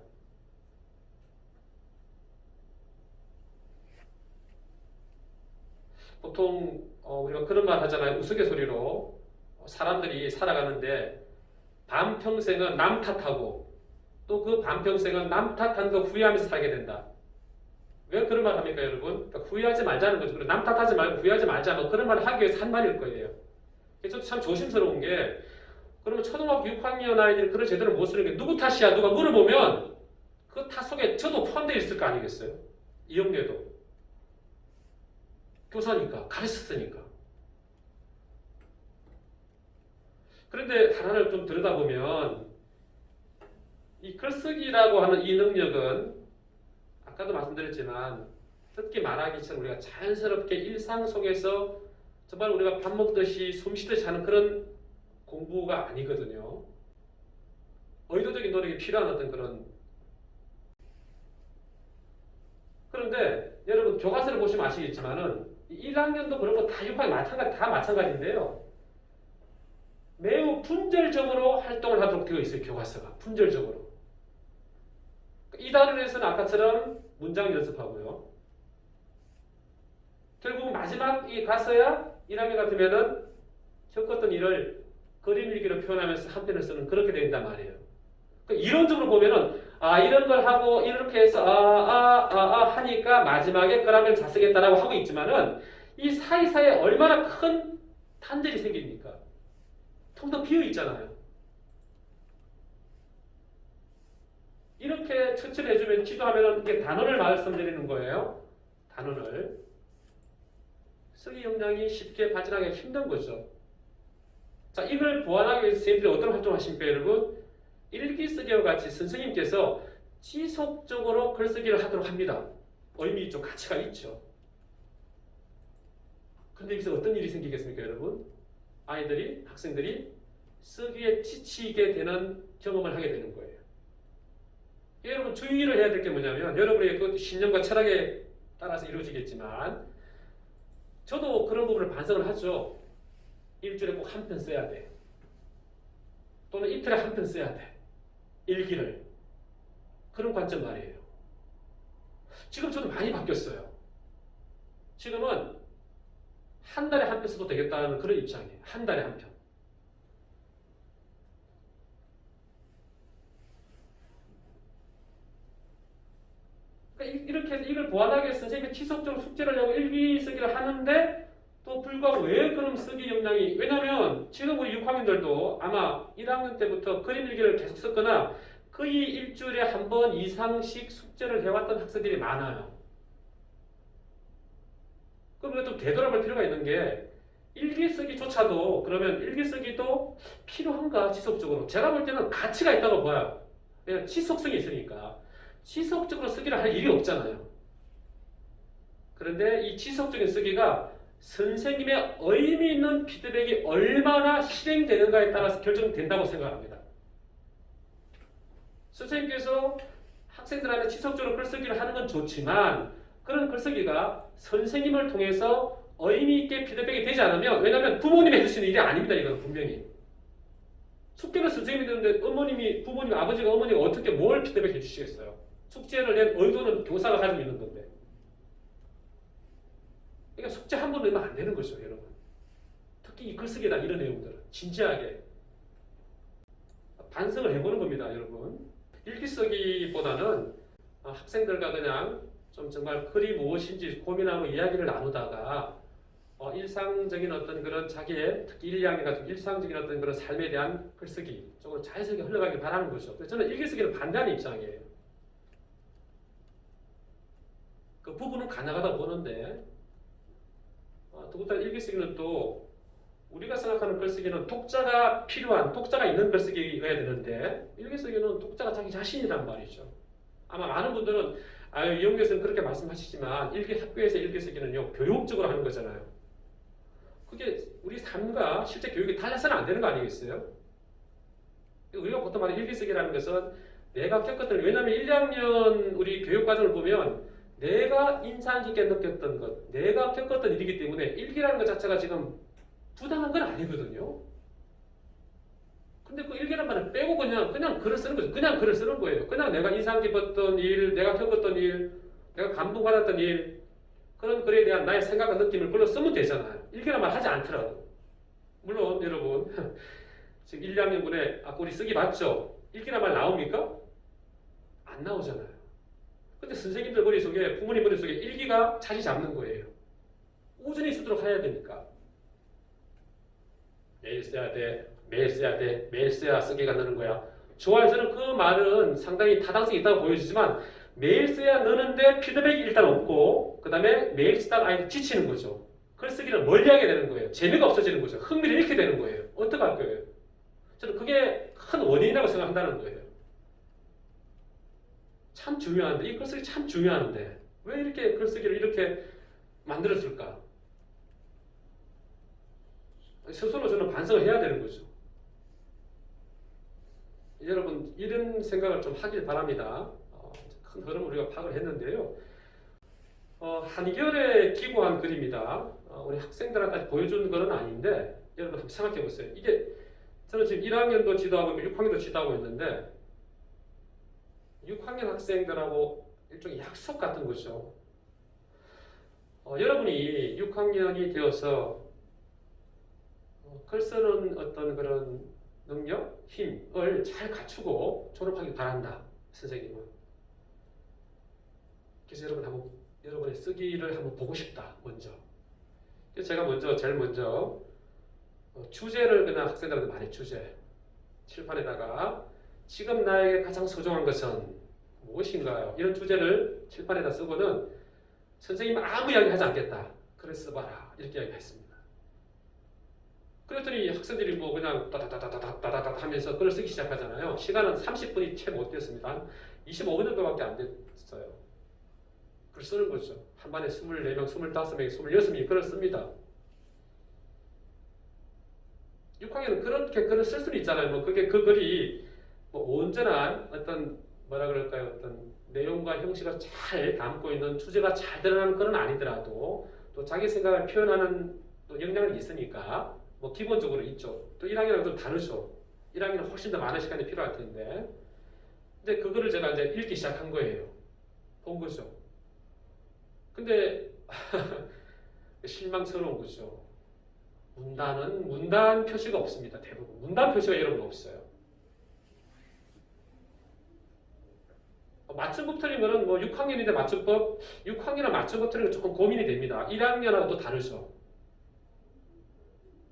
보통 우리가 그런 말 하잖아요. 우스갯소리로 사람들이 살아가는데 반평생은 남 탓하고 또 그 반평생은 남 탓한 거 후회하면서 살게 된다. 왜 그런 말 합니까, 여러분? 그러니까 후회하지 말자는 거죠. 그리고 남 탓하지 말고 후회하지 말자. 뭐 그런 말을 하기 위해서 한 말일 거예요. 그래서 참 조심스러운 게 그러면 초등학교 6학년 아이들이 글을 제대로 못 쓰는 게 누구 탓이야? 누가 물어보면 그 탓 속에 저도 포함되어 있을 거 아니겠어요? 이형제도. 교사니까, 가르쳤으니까. 그런데 하나를 좀 들여다보면 이 글쓰기라고 하는 이 능력은 아까도 말씀드렸지만 듣기 말하기처럼 우리가 자연스럽게 일상 속에서 정말 우리가 밥 먹듯이 숨 쉬듯이 하는 그런 공부가 아니거든요. 의도적인 노력이 필요한 어떤 그런데 여러분 교과서를 보시면 아시겠지만은 1학년도 그렇고 다 6학년 다 마찬가지인데요. 매우 분절적으로 활동을 하도록 되어 있어요. 교과서가. 분절적으로. 2단원에서는 아까처럼 문장 연습하고요. 결국 마지막에 가서야 1학년 같으면은 겪었던 일을 그림 일기로 표현하면서 한 편을 쓰는 그렇게 된단 말이에요. 그러니까 이론적으로 보면은 이런 걸 하고 이렇게 해서 하니까 마지막에 그라멜 잘 쓰겠다라고 하고 있지만은 이 사이사이에 얼마나 큰 탄들이 생깁니까? 텅텅 비어 있잖아요. 이렇게 처치를 해주면 지도하면은 이게 단원을 말씀드리는 거예요. 단원을. 쓰기 역량이 쉽게 발전하기가 힘든 거죠. 자, 이걸 보완하기 위해서 선생님들이 어떤 활동을 하십니까, 여러분? 일기 쓰기와 같이 선생님께서 지속적으로 글쓰기를 하도록 합니다. 의미 있죠. 가치가 있죠. 근데 여기서 어떤 일이 생기겠습니까, 여러분? 학생들이 쓰기에 지치게 되는 경험을 하게 되는 거예요. 여러분 주의를 해야 될 게 뭐냐면 여러분의 그 신념과 철학에 따라서 이루어지겠지만 저도 그런 부분을 반성을 하죠. 일주일에 꼭 한 편 써야 돼. 또는 이틀에 한 편 써야 돼. 일기를. 그런 관점 말이에요. 지금 저도 많이 바뀌었어요. 지금은 한 달에 한 편 써도 되겠다는 그런 입장이에요. 한 달에 한 편. 이렇게 해서 이걸 보완하기 위해서 선생님이 지속적으로 숙제를 내고 일기 쓰기를 하는데 또 불구하고 왜 그럼 쓰기 역량이 왜냐면 지금 우리 6학년들도 아마 1학년 때부터 그림 일기를 계속 썼거나 거의 일주일에 한 번 이상씩 숙제를 해왔던 학생들이 많아요. 그럼 이거 좀 되돌아볼 필요가 있는 게 일기 쓰기조차도 그러면 일기 쓰기도 필요한가 지속적으로 제가 볼 때는 가치가 있다고 봐요. 왜냐면 지속성이 있으니까 지속적으로 쓰기를 할 일이 없잖아요. 그런데 이 지속적인 쓰기가 선생님의 의미 있는 피드백이 얼마나 실행되는가에 따라서 결정된다고 생각합니다. 선생님께서 학생들한테 지속적으로 글쓰기를 하는 건 좋지만 그런 글쓰기가 선생님을 통해서 의미 있게 피드백이 되지 않으면 왜냐하면 부모님이 해줄 수 있는 일이 아닙니다. 이건 분명히. 숙제를 선생님이 되는데 부모님, 아버지가 어머니가 어떻게 뭘 피드백 해주시겠어요? 숙제를 낸 의도는 교사가 가지고 있는 건데. 그러니까 숙제 한 번 내면 안 되는 거죠, 여러분. 특히 이 글쓰기나 이런 내용들은 진지하게 반성을 해보는 겁니다, 여러분. 일기 쓰기보다는 학생들과 그냥 좀 정말 글이 무엇인지 고민하고 이야기를 나누다가 일상적인 어떤 그런 자기의 특히 1, 2학년 같은 일상적인 어떤 그런 삶에 대한 글쓰기 쪽으로 자연스럽게 흘러가길 바라는 거죠. 그래서 저는 일기 쓰기는 반대하는 입장이에요. 그 부분은 가능하다고 보는데 더군다나 일기 쓰기는 또 우리가 생각하는 글쓰기는 독자가 필요한, 독자가 있는 글쓰기여야 되는데 일기 쓰기는 독자가 자기 자신이란 말이죠. 아마 많은 분들은 이용 교수는 그렇게 말씀하시지만 학교에서 일기 쓰기는요 교육적으로 하는 거잖아요. 그게 우리 삶과 실제 교육이 달라서는 안 되는 거 아니겠어요? 우리가 보통 말하는 일기 쓰기라는 것은 내가 겪었던, 왜냐하면 1, 2학년 우리 교육 과정을 보면 내가 인상 깊게 느꼈던 것, 내가 겪었던 일이기 때문에 일기라는 것 자체가 지금 부당한 건 아니거든요. 근데 그 일기란 말을 빼고 그냥 글을 쓰는 거죠. 그냥 글을 쓰는 거예요. 그냥 내가 인상 깊었던 일, 내가 겪었던 일, 내가 감동받았던 일, 그런 글에 대한 나의 생각과 느낌을 글로 쓰면 되잖아요. 일기란 말 하지 않더라도. 물론 여러분 지금 1, 2학년분에 아까 우리 쓰기 맞죠? 일기란 말 나옵니까? 안 나오잖아요. 근데 선생님들 머릿속에, 부모님 머릿속에 일기가 자리 잡는 거예요. 꾸준히 쓰도록 해야 되니까. 매일 써야 돼, 매일 써야 돼, 매일 써야 쓰기가 느는 거야. 좋아요. 저는 그 말은 상당히 타당성이 있다고 보여지지만 매일 써야 느는데 피드백이 일단 없고 그 다음에 매일 쓰다가 아이들 지치는 거죠. 글쓰기를 멀리하게 되는 거예요. 재미가 없어지는 거죠. 흥미를 잃게 되는 거예요. 어떻게 할 거예요? 저는 그게 큰 원인이라고 생각한다는 거예요. 참 중요한데, 이 글쓰기 참 중요한데 왜 이렇게 글쓰기를 이렇게 만들었을까? 스스로 저는 반성을 해야 되는 거죠. 여러분 이런 생각을 좀 하길 바랍니다. 큰 흐름을 우리가 파악을 했는데요. 한결에 기고한 글입니다. 우리 학생들한테 보여준 건 아닌데 여러분 한번 생각해 보세요. 이게 저는 지금 1학년도 지도하고 6학년도 지도하고 있는데 6학년 학생들하고 일종의 약속 같은 거죠. 여러분이 6학년이 되어서 글 쓰는 어떤 그런 능력, 힘을 잘 갖추고 졸업하길 바란다. 선생님은. 그래서 여러분의 쓰기를 한번 보고 싶다. 먼저. 그래서 제가 제일 먼저 주제를 그냥 학생들한테 많이 주제. 칠판에다가 지금 나에게 가장 소중한 것은 무엇인가요? 이런 주제를 칠판에다 쓰고는 선생님은 아무 이야기 하지 않겠다. 글을 써봐라. 이렇게 이야기했습니다. 그랬더니 학생들이 뭐 그냥 따다다다다다다다 하면서 글을 쓰기 시작하잖아요. 시간은 30분이 채 못 되었습니다. 25분 정도밖에 안 됐어요. 글 쓰는 거죠. 한 반에 24명, 25명, 26명이 글을 씁니다. 6학년은 그렇게 글을 쓸 수는 있잖아요. 뭐 그게 그 글이 뭐 온전한 어떤 뭐라 그럴까요? 어떤 내용과 형식을 잘 담고 있는 주제가 잘 드러나는 글은 아니더라도 또 자기 생각을 표현하는 또 역량이 있으니까 뭐 기본적으로 있죠. 또 1학년은 좀 다르죠. 1학년은 훨씬 더 많은 시간이 필요할 텐데. 근데 그거를 제가 이제 읽기 시작한 거예요. 본 거죠. 근데 실망스러운 거죠. 문단 표시가 없습니다. 대부분. 문단 표시가 여러분 없어요. 맞춤법 틀린 거는 뭐 6학년인데 맞춤법, 6학년은 맞춤법 틀린 거 조금 고민이 됩니다. 1학년하고 또 다르죠.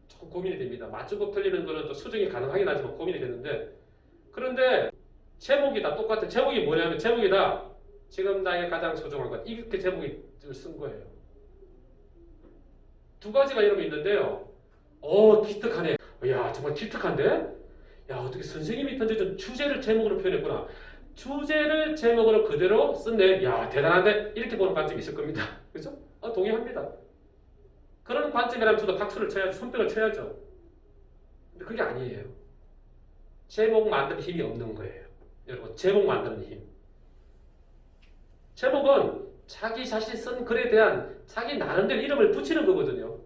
조금 고민이 됩니다. 맞춤법 틀리는 거는 또 수정이 가능하긴 하지만 고민이 되는데 그런데 제목이 다 똑같은 제목이 뭐냐면 제목이다. 지금 나의 가장 소중한 것. 이렇게 제목을 쓴 거예요. 두 가지가 여러분 있는데요. 기특하네. 야 정말 기특한데? 야 어떻게 선생님이 던져준 주제를 제목으로 표현했구나. 주제를 제목으로 그대로 쓴데 야 대단한데? 이렇게 보는 관점이 있을 겁니다. 그죠? 동의합니다. 그런 관점이라면 저도 박수를 쳐야죠. 손뼉을 쳐야죠. 근데 그게 아니에요. 제목 만드는 힘이 없는 거예요. 여러분 제목 만드는 힘. 제목은 자기 자신이 쓴 글에 대한 자기 나름대로 이름을 붙이는 거거든요.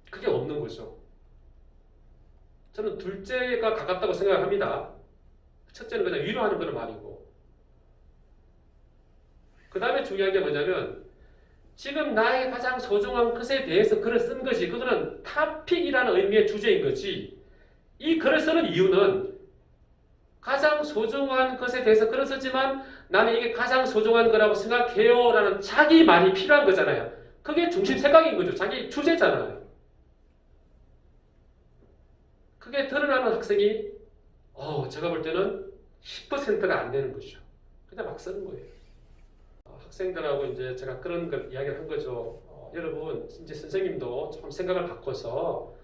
그게 없는 거죠. 저는 둘째가 가깝다고 생각합니다. 첫째는 그냥 위로하는 그런 말이고 그 다음에 중요한 게 뭐냐면 지금 나의 가장 소중한 것에 대해서 글을 쓴 것이 그거는 타픽이라는 의미의 주제인 거지 이 글을 쓰는 이유는 가장 소중한 것에 대해서 글을 쓰지만 나는 이게 가장 소중한 거라고 생각해요 라는 자기 말이 필요한 거잖아요. 그게 중심 생각인 거죠. 자기 주제잖아요. 그게 드러나는 학생이 제가 볼 때는 10%가 안 되는 거죠. 그냥 막 쓰는 거예요. 학생들하고 이제 제가 그런 걸 이야기를 한 거죠. 여러분 이제 선생님도 좀 생각을 바꿔서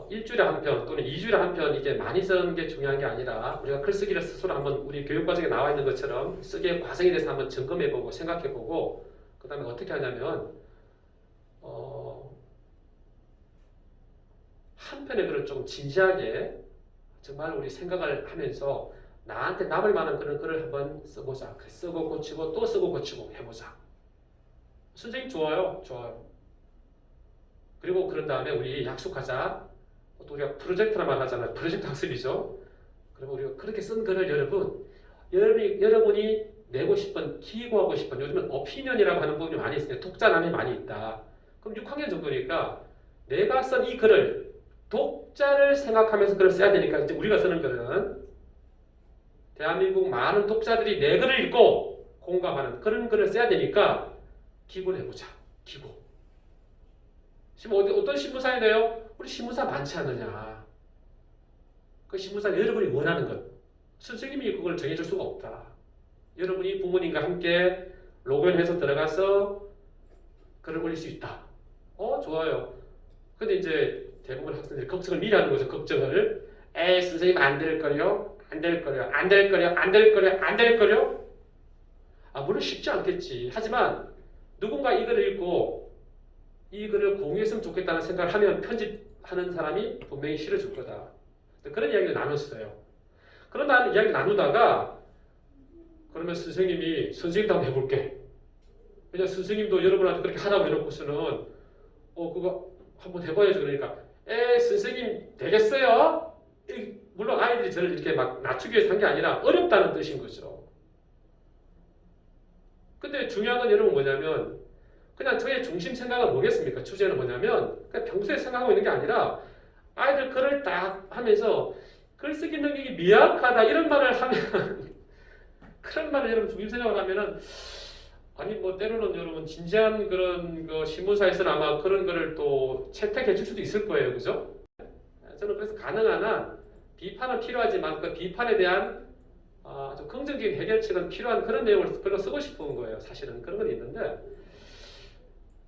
일주일에 한 편 또는 2주일에 한 편 이게 많이 쓰는 게 중요한 게 아니라 우리가 글쓰기를 스스로 한번 우리 교육과정에 나와 있는 것처럼 쓰기의 과정에 대해서 한번 점검해보고 생각해보고 그 다음에 어떻게 하냐면 한 편의 글을 좀 진지하게 정말 우리 생각을 하면서 나한테 남을 만한 그런 글을 한번 써보자. 쓰고 고치고 또 쓰고 고치고 해보자. 선생님 좋아요. 좋아요. 그리고 그런 다음에 우리 약속하자. 또 우리가 프로젝트라만 하잖아요. 프로젝트 학습이죠. 그러면 우리가 그렇게 쓴 글을 여러분이 내고 싶은, 기고하고 싶은, 요즘은 오피니언이라고 하는 부분이 많이 있어요. 독자남이 많이 있다. 그럼 6학년 정도니까 내가 쓴 이 글을 독자를 생각하면서 글을 써야 되니까 이제 우리가 쓰는 글은 대한민국 많은 독자들이 내 글을 읽고 공감하는 그런 글을 써야 되니까 기고를 해보자. 기고. 지금 어떤 신문사에 돼요? 우리 신문사 많지 않느냐. 그 신문사는 여러분이 원하는 것. 선생님이 그걸 정해줄 수가 없다. 여러분이 부모님과 함께 로그인해서 들어가서 글을 올릴 수 있다. 좋아요. 근데 이제 대부분 학생들이 걱정을 미리 하는 거죠. 걱정을. 선생님 안 될 거요? 안 될 거요? 안 될 거요? 안 될 거요? 안 될 거요? 물론 쉽지 않겠지. 하지만 누군가 이 글을 읽고 이 글을 공유했으면 좋겠다는 생각을 하면 편집하는 사람이 분명히 실어줄 거다. 그런 이야기를 나눴어요. 그런 이야기를 나누다가 그러면 선생님도 한번 해볼게. 왜냐면 선생님도 여러분한테 그렇게 하라고 해놓고서는 그거 한번 해봐야죠. 그러니까 선생님 되겠어요? 물론 아이들이 저를 이렇게 막 낮추기 위해서 한 게 아니라 어렵다는 뜻인 거죠. 근데 중요한 건 여러분 뭐냐면 그냥 저의 중심 생각은 뭐겠습니까? 주제는 뭐냐면 그냥 평소에 생각하고 있는 게 아니라 아이들 글을 딱 하면서 글쓰기 능력이 미약하다 이런 말을 하면 그런 말을 여러분 중심 생각을 하면은 때로는 여러분 진지한 그런 신문사에서는 아마 그런 거를 또 채택해 줄 수도 있을 거예요. 그죠? 저는 그래서 가능한 한 비판은 필요하지만 그 비판에 대한 좀 긍정적인 해결책은 필요한 그런 내용을 글로 쓰고 싶은 거예요. 사실은 그런 건 있는데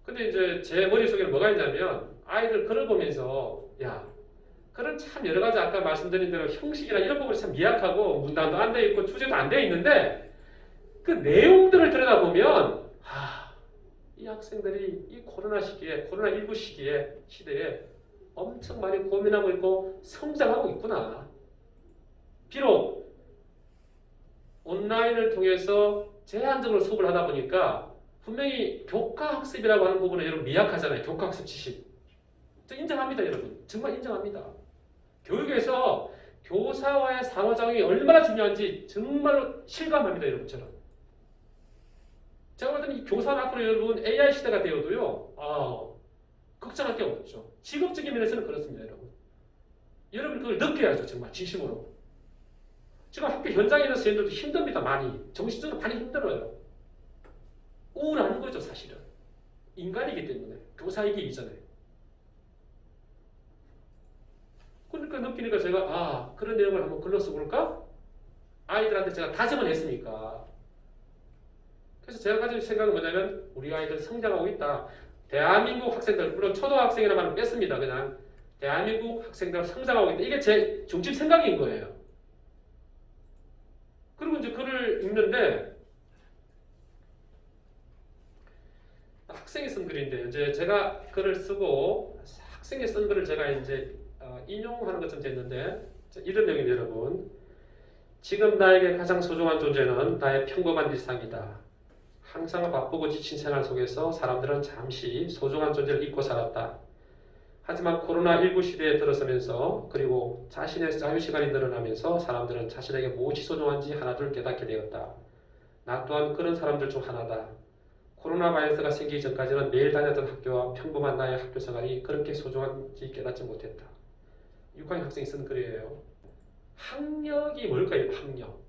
근데 이제 제 머릿속에는 뭐가 있냐면 아이들 글을 보면서 글은 참 여러 가지 아까 말씀드린 대로 형식이나 이런 부분이 참 미약하고 문단도 안 돼 있고 주제도 안 돼 있는데 그 내용들을 들여다보면 이 학생들이 이 코로나19 시대에 엄청 많이 고민하고 있고 성장하고 있구나. 비록 온라인을 통해서 제한적으로 수업을 하다 보니까 분명히 교과학습이라고 하는 부분은 여러분 미약하잖아요. 교과학습 지식. 저 인정합니다, 여러분. 정말 인정합니다. 교육에서 교사와의 상호작용이 얼마나 중요한지 정말로 실감합니다, 여러분처럼. 제가 볼 때는 이 교사는 앞으로 여러분 AI 시대가 되어도요, 걱정할 게 없죠. 직업적인 면에서는 그렇습니다, 여러분. 여러분 그걸 느껴야죠, 정말 진심으로. 지금 학교 현장에 있는 선생님들도 힘듭니다, 많이. 정신적으로 많이 힘들어요. 우울한 거죠, 사실은. 인간이기 때문에. 교사이기 이전에. 그러니까 느끼니까 제가 그런 내용을 한번 글로 써볼까? 아이들한테 제가 다짐을 했으니까. 그래서 제가 가진 생각은 뭐냐면 우리 아이들 성장하고 있다. 대한민국 학생들, 물론 초등학생이라는 말을 뺐습니다. 그냥 대한민국 학생들 성장하고 있다. 이게 제 중심 생각인 거예요. 그리고 이제 글을 읽는데 학생이 쓴 글인데 이제 제가 글을 쓰고 학생이 쓴 글을 제가 이제 인용하는 것좀 됐는데 이런 내용입니다, 여러분. 지금 나에게 가장 소중한 존재는 나의 평범한 일상이다. 항상 바쁘고 지친 생활 속에서 사람들은 잠시 소중한 존재를 잊고 살았다. 하지만 코로나19 시대에 들어서면서 그리고 자신의 자유시간이 늘어나면서 사람들은 자신에게 무엇이 소중한지 하나둘 깨닫게 되었다. 나 또한 그런 사람들 중 하나다. 코로나 바이러스가 생기기 전까지는 매일 다녔던 학교와 평범한 나의 학교 생활이 그렇게 소중한지 깨닫지 못했다. 6학년 학생이 쓴 글이에요. 학력이 뭘까요? 학력.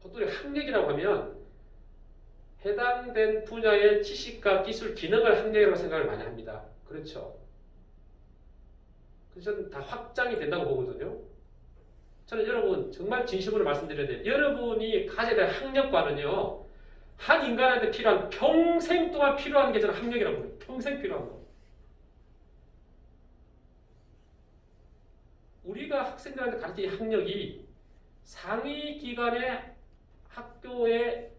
보통 학력이라고 하면 해당된 분야의 지식과 기술, 기능을 학력이라고 생각을 많이 합니다. 그렇죠? 그래서 저는 다 확장이 된다고 보거든요. 저는 여러분 정말 진심으로 말씀드리는데 여러분이 가져야 될 학력과는요. 한 인간한테 필요한 평생 동안 필요한 게 저는 학력이라고 봐요. 평생 필요한 거. 우리가 학생들한테 가르치는 학력이 상위 기관의 학교에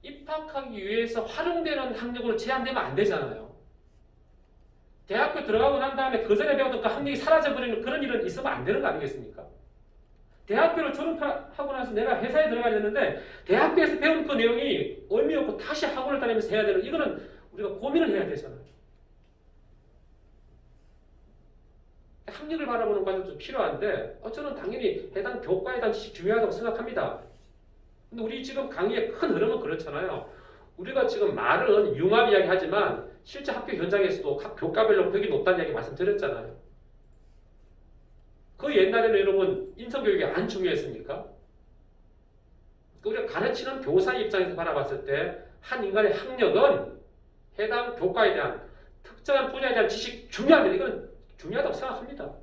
입학하기 위해서 활용되는 학력으로 제한되면 안 되잖아요. 대학교 들어가고 난 다음에 그 전에 배웠던 그 학력이 사라져버리는 그런 일은 있으면 안 되는 거 아니겠습니까? 대학교를 졸업하고 나서 내가 회사에 들어가야 되는데 대학교에서 배운 그 내용이 의미 없고 다시 학원을 다니면서 해야 되는 이거는 우리가 고민을 해야 되잖아요. 학력을 바라보는 과정도 좀 필요한데 저는 당연히 해당 교과에 대한 지식 중요하다고 생각합니다. 근데 우리 지금 강의의 큰 흐름은 그렇잖아요. 우리가 지금 말은 융합 이야기 하지만 실제 학교 현장에서도 각 교과별로 벽이 높다는 이야기 말씀드렸잖아요. 그 옛날에는 여러분 인성교육이 안 중요했습니까? 우리가 가르치는 교사의 입장에서 바라봤을 때 한 인간의 학력은 해당 교과에 대한 특정한 분야에 대한 지식 중요합니다. 이건 중요하다고 생각합니다.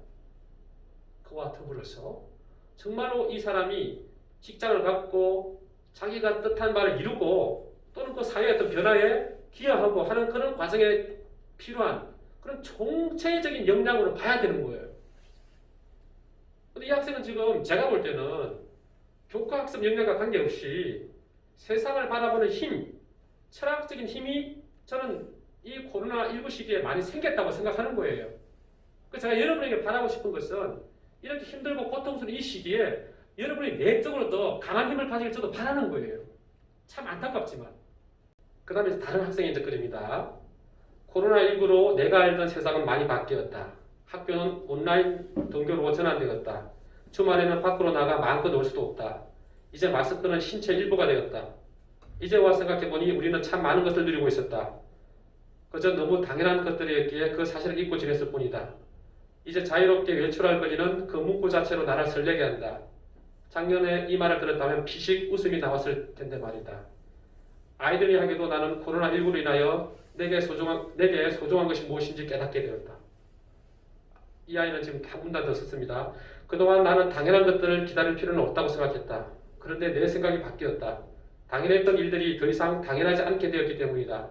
그와 더불어서 정말로 이 사람이 직장을 갖고 자기가 뜻한 바를 이루고 또는 그 사회의 어떤 변화에 기여하고 하는 그런 과정에 필요한 그런 총체적인 역량으로 봐야 되는 거예요. 근데 이 학생은 지금 제가 볼 때는 교과 학습 역량과 관계없이 세상을 바라보는 힘, 철학적인 힘이 저는 이 코로나19 시기에 많이 생겼다고 생각하는 거예요. 그래서 제가 여러분에게 바라고 싶은 것은 이렇게 힘들고 고통스러운 이 시기에 여러분이 내적으로 더 강한 힘을 가지길 저도 바라는 거예요. 참 안타깝지만. 그 다음에 다른 학생의 이제 글입니다. 코로나19로 내가 알던 세상은 많이 바뀌었다. 학교는 온라인 등교로 전환되었다. 주말에는 밖으로 나가 마음껏 놀 수도 없다. 이제 마스크는 신체 일부가 되었다. 이제 와 생각해보니 우리는 참 많은 것을 누리고 있었다. 그저 너무 당연한 것들이었기에 그 사실을 잊고 지냈을 뿐이다. 이제 자유롭게 외출할 거리는 그 문구 자체로 나를 설레게 한다. 작년에 이 말을 들었다면 피식 웃음이 나왔을 텐데 말이다. 아이들이하게도 나는 코로나19로 인하여 내게 소중한 것이 무엇인지 깨닫게 되었다. 이 아이는 지금 한 문단 더 썼습니다. 그동안 나는 당연한 것들을 기다릴 필요는 없다고 생각했다. 그런데 내 생각이 바뀌었다. 당연했던 일들이 더 이상 당연하지 않게 되었기 때문이다.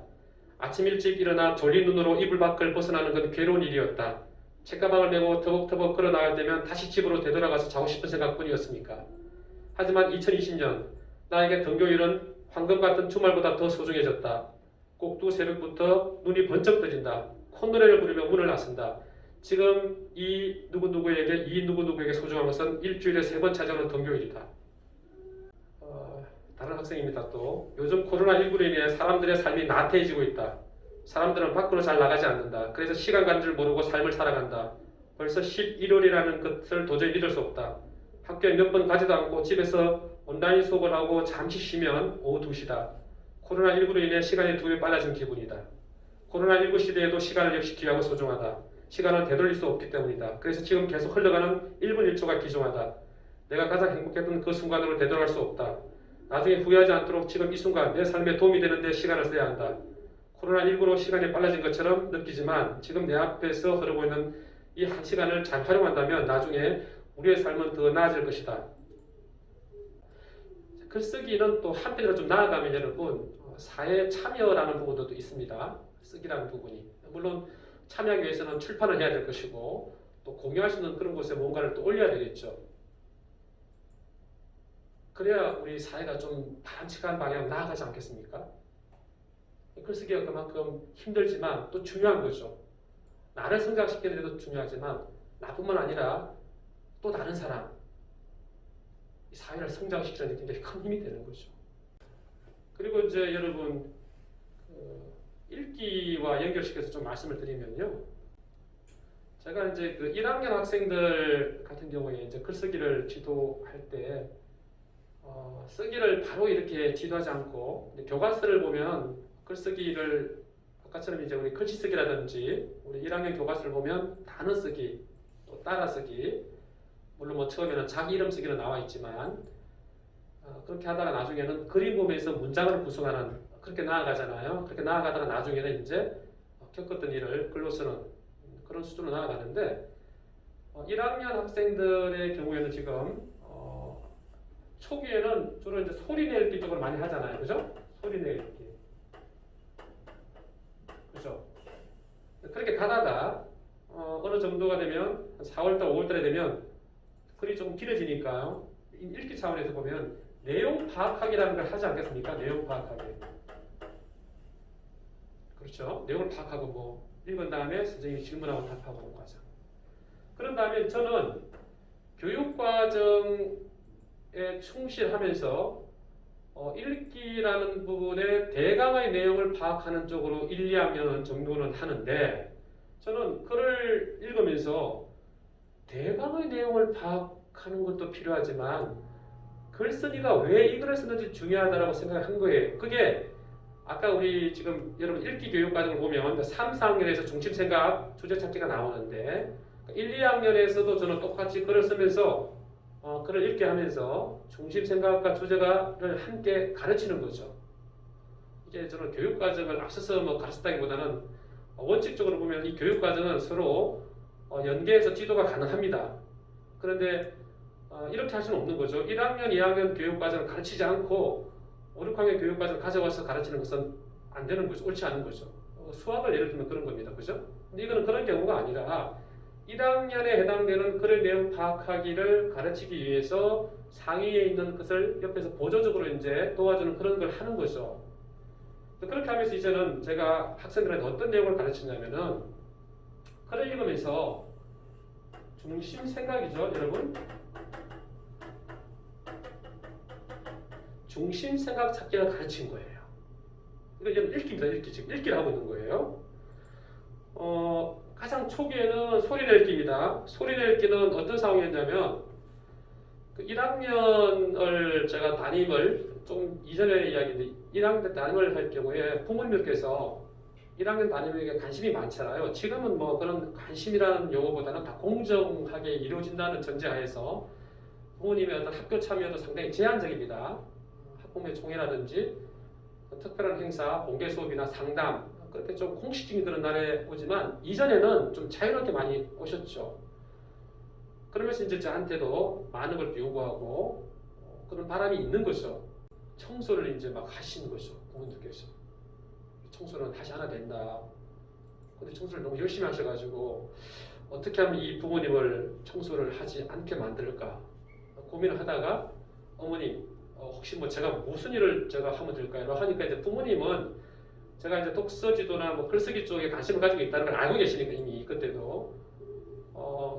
아침 일찍 일어나 졸린 눈으로 이불 밖을 벗어나는 건 괴로운 일이었다. 책가방을 메고 터벅터벅 걸어 나갈 때면 다시 집으로 되돌아가서 자고 싶은 생각뿐이었습니까? 하지만 2020년 나에게 등교일은 황금 같은 주말보다 더 소중해졌다. 꼭두 새벽부터 눈이 번쩍 떠진다. 콧노래를 부르며 문을 나선다. 지금 이 누구누구에게 소중한 것은 일주일에 3번 찾아오는 등교일이다. 다른 학생입니다. 또 요즘 코로나19로 인해 사람들의 삶이 나태해지고 있다. 사람들은 밖으로 잘 나가지 않는다. 그래서 시간 간 줄 모르고 삶을 살아간다. 벌써 11월이라는 것을 도저히 믿을 수 없다. 학교에 몇 번 가지도 않고 집에서 온라인 수업을 하고 잠시 쉬면 오후 2시다. 코로나19로 인해 시간이 2배 빨라진 기분이다. 코로나19 시대에도 시간은 역시 귀하고 소중하다. 시간은 되돌릴 수 없기 때문이다. 그래서 지금 계속 흘러가는 1분 1초가 귀중하다. 내가 가장 행복했던 그 순간으로 되돌아갈 수 없다. 나중에 후회하지 않도록 지금 이 순간 내 삶에 도움이 되는데 시간을 써야 한다. 코로나19로 시간이 빨라진 것처럼 느끼지만 지금 내 앞에서 흐르고 있는 이 한 시간을 잘 활용한다면 나중에 우리의 삶은 더 나아질 것이다. 글쓰기는 또 한편으로 좀 나아가면 여러분 사회 참여라는 부분도 있습니다. 쓰기라는 부분이. 물론 참여하기 위해서는 출판을 해야 될 것이고 또 공유할 수 있는 그런 곳에 뭔가를 또 올려야 되겠죠. 그래야 우리 사회가 좀 바람직한 방향으로 나아가지 않겠습니까? 글쓰기가 그만큼 힘들지만 또 중요한 거죠. 나를 성장시키는 데도 중요하지만 나뿐만 아니라 또 다른 사람, 이 사회를 성장시키는 데 굉장히 큰 힘이 되는 거죠. 그리고 이제 여러분 읽기와 연결시켜서 좀 말씀을 드리면요. 제가 이제 그 1학년 학생들 같은 경우에 이제 글쓰기를 지도할 때 쓰기를 바로 이렇게 지도하지 않고 교과서를 보면 글쓰기를 아까처럼 이제 우리 글씨 쓰기라든지 우리 1학년 교과서를 보면 단어 쓰기, 또 따라 쓰기, 물론 뭐 처음에는 자기 이름 쓰기로 나와 있지만 그렇게 하다가 나중에는 그림 보면서 문장을 구성하는 그렇게 나아가잖아요. 그렇게 나아가다가 나중에는 이제 겪었던 일을 글로 쓰는 그런 수준으로 나아가는데 1학년 학생들의 경우에는 지금 초기에는 주로 이제 소리 내읽기 쪽으로 많이 하잖아요. 그죠? 소리 내읽기. 그죠? 그렇게 가다가 어느 정도가 되면 4월달, 5월달에 되면 글이 좀 길어지니까요. 읽기 차원에서 보면 내용 파악하기라는 걸 하지 않겠습니까? 내용 파악하기. 그렇죠? 내용을 파악하고 뭐 읽은 다음에 선생님이 질문하고 답하고 하는 과정. 그런 다음에 저는 교육과정에 충실하면서 읽기라는 부분에 대강의 내용을 파악하는 쪽으로 1, 2학년 정도는 하는데 저는 글을 읽으면서 대강의 내용을 파악하는 것도 필요하지만 글쓰기가 왜 이 글을 쓰는지 중요하다고 생각한 거예요. 그게 아까 우리 지금 여러분 읽기 교육 과정을 보면 3, 4학년에서 중심생각, 주제찾기가 나오는데 1, 2학년에서도 저는 똑같이 글을 쓰면서 글을 읽게 하면서 중심생각과 주제가를 함께 가르치는 거죠. 이제 저는 교육 과정을 앞서서 뭐 가르쳤다기보다는 원칙적으로 보면 이 교육 과정은 서로 연계해서 지도가 가능합니다. 그런데 이렇게 할 수는 없는 거죠. 1학년, 2학년 교육 과정을 가르치지 않고 5, 6학년 교육 과정을 가져와서 가르치는 것은 안 되는 거죠. 옳지 않은 거죠. 수학을 예를 들면 그런 겁니다. 그죠? 근데 이거는 그런 경우가 아니라 1학년에 해당되는 글의 내용 파악하기를 가르치기 위해서 상위에 있는 것을 옆에서 보조적으로 이제 도와주는 그런 걸 하는 거죠. 그렇게 하면서 이제는 제가 학생들한테 어떤 내용을 가르치냐면은 글을 읽으면서 중심 생각이죠, 여러분. 중심 생각 찾기를 가르친 거예요. 이거 읽기입니다, 읽기. 지금 읽기를 하고 있는 거예요. 가장 초기에는 소리 낼기입니다. 소리 낼기는 어떤 상황이었냐면 그 1학년을 제가 담임을 좀 이전의 이야기인데 1학년 때 담임을 할 경우에 부모님들께서 1학년 담임에게 관심이 많잖아요. 지금은 뭐 그런 관심이라는 용어보다는 다 공정하게 이루어진다는 전제하에서 부모님의 어떤 학교 참여도 상당히 제한적입니다. 학부모의 총회라든지 특별한 행사, 공개 수업이나 상담 그렇게 좀 공식적인 그런 날에 오지만 이전에는 좀 자유롭게 많이 오셨죠. 그러면서 이제 저한테도 많은 걸 요구하고 그런 바람이 있는 거죠. 청소를 이제 막 하시는 거죠. 부모님들께서. 청소는 다시 하나 된다. 근데 청소를 너무 열심히 하셔가지고 어떻게 하면 이 부모님을 청소를 하지 않게 만들까 고민을 하다가 어머님 혹시 뭐 제가 무슨 일을 제가 하면 될까요? 하니까 이제 부모님은 제가 이제 독서지도나 뭐 글쓰기 쪽에 관심을 가지고 있다는 걸 알고 계시니까 이미 그때도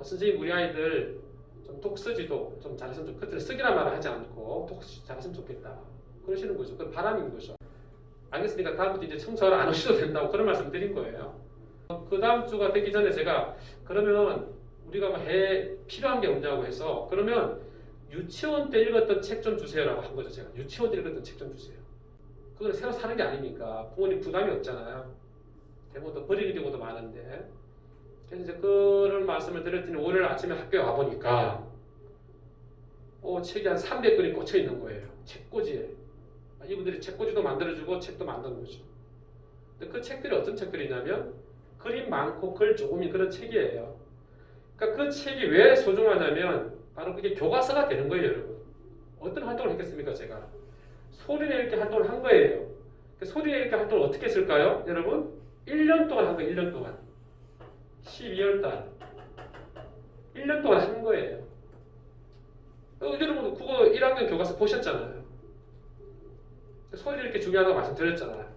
선생님 우리 아이들 좀 독서지도 좀 잘했으면 좋겠다. 그때 쓰기란 말을 하지 않고 독서 잘했으면 좋겠다. 그러시는 거죠. 그 바람인 거죠. 알겠으니까 다음부터 이제 청소를 안 하셔도 된다고 그런 말씀 드린 거예요. 그 다음 주가 되기 전에 제가 그러면 우리가 뭐 필요한 게 없냐고 해서 그러면 유치원 때 읽었던 책 좀 주세요라고 한 거죠. 제가 유치원 때 읽었던 책 좀 주세요. 그건 새로 사는 게 아니니까 부모님 부담이 없잖아요. 대부분 또 버리는 경우도 많은데 그래서 이제 그런 말씀을 드렸더니 오늘 아침에 학교에 와보니까 책이 한 300권이 꽂혀 있는 거예요. 책꽂이에. 이분들이 책꽂이도 만들어주고 책도 만드는 거죠. 근데 그 책들이 어떤 책들이냐면 그림 많고 글 조금인 그런 책이에요. 그러니까 그 책이 왜 소중하냐면 바로 그게 교과서가 되는 거예요, 여러분. 어떤 활동을 했겠습니까, 제가? 소리 내읽기 활동을 한 거예요. 소리 내읽기 활동을 어떻게 했을까요, 여러분? 1년 동안 한 거예요, 1년 동안. 12월달. 1년 동안 한 거예요. 여러분, 국어 1학년 교과서 보셨잖아요. 소리 내읽기 중요하다고 말씀드렸잖아요.